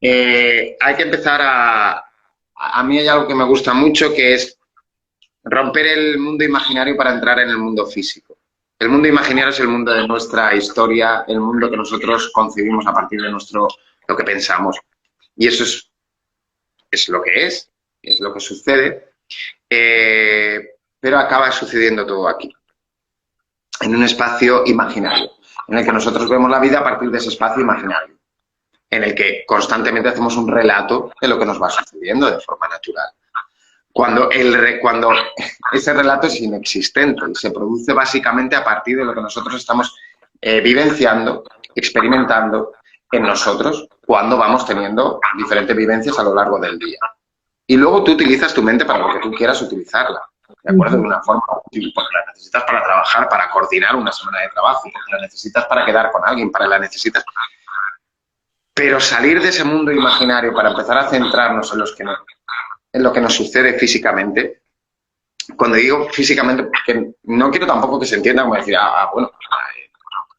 Hay que empezar a mí hay algo que me gusta mucho, que es romper el mundo imaginario para entrar en el mundo físico. El mundo imaginario es el mundo de nuestra historia, el mundo que nosotros concebimos a partir de lo que pensamos. Y eso es lo que es lo que sucede, pero acaba sucediendo todo aquí, en un espacio imaginario, en el que nosotros vemos la vida a partir de ese espacio imaginario, en el que constantemente hacemos un relato de lo que nos va sucediendo de forma natural. Cuando ese relato es inexistente y se produce básicamente a partir de lo que nosotros estamos vivenciando, experimentando en nosotros cuando vamos teniendo diferentes vivencias a lo largo del día. Y luego tú utilizas tu mente para lo que tú quieras utilizarla, ¿de acuerdo? De una forma útil, porque la necesitas para trabajar, para coordinar una semana de trabajo, porque la necesitas para quedar con alguien, para la necesitas... Pero salir de ese mundo imaginario para empezar a centrarnos en lo que nos sucede físicamente. Cuando digo físicamente, porque no quiero tampoco que se entienda como decir, bueno,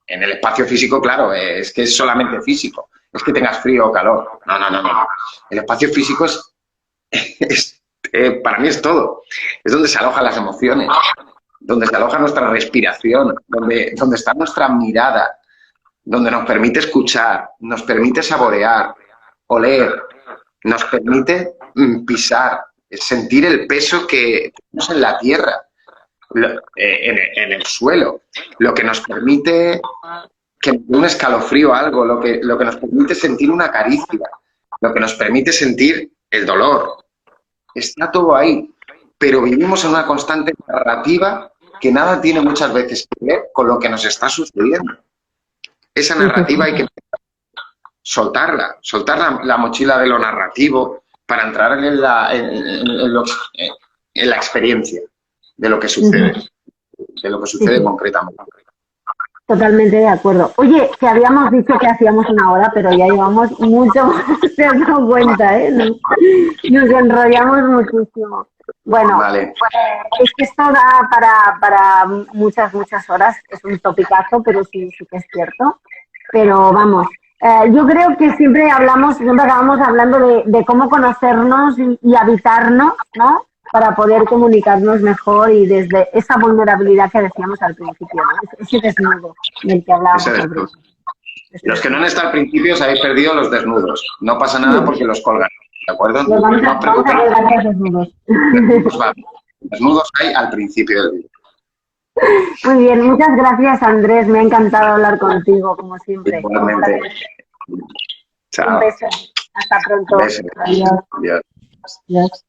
en el espacio físico, claro, es que es solamente físico, es que tengas frío o calor. No. El espacio físico para mí es todo. Es donde se alojan las emociones, donde se aloja nuestra respiración, donde está nuestra mirada, donde nos permite escuchar, nos permite saborear, oler, nos permite pisar, sentir el peso que tenemos en la tierra, en el suelo, lo que nos permite que nos dé un escalofrío algo, lo que nos permite sentir una caricia, lo que nos permite sentir el dolor. Está todo ahí, pero vivimos en una constante narrativa que nada tiene muchas veces que ver con lo que nos está sucediendo. Esa narrativa hay que soltar la mochila de lo narrativo para entrar en la experiencia de lo que sucede, concretamente. Totalmente de acuerdo. Oye, que habíamos dicho que hacíamos una hora, pero ya llevamos mucho más, te has dado cuenta, ¿eh? Nos enrollamos muchísimo. Bueno, vale. Es que esto da para muchas horas, es un topicazo, pero sí que es cierto. Pero vamos, yo creo que siempre acabamos hablando de cómo conocernos y habitarnos, ¿no? para poder comunicarnos mejor y desde esa vulnerabilidad que decíamos al principio, ¿no? Ese desnudo del que hablábamos al principio. Los que no han estado al principio os habéis perdido los desnudos. No pasa nada porque los colgan, ¿de acuerdo? Los vamos a colgar los desnudos. Desnudos hay al principio del vídeo. Muy bien, muchas gracias, Andrés. Me ha encantado hablar contigo, como siempre. Igualmente. Chao. Un beso. Hasta pronto. Beso. Adiós. Adiós. Adiós.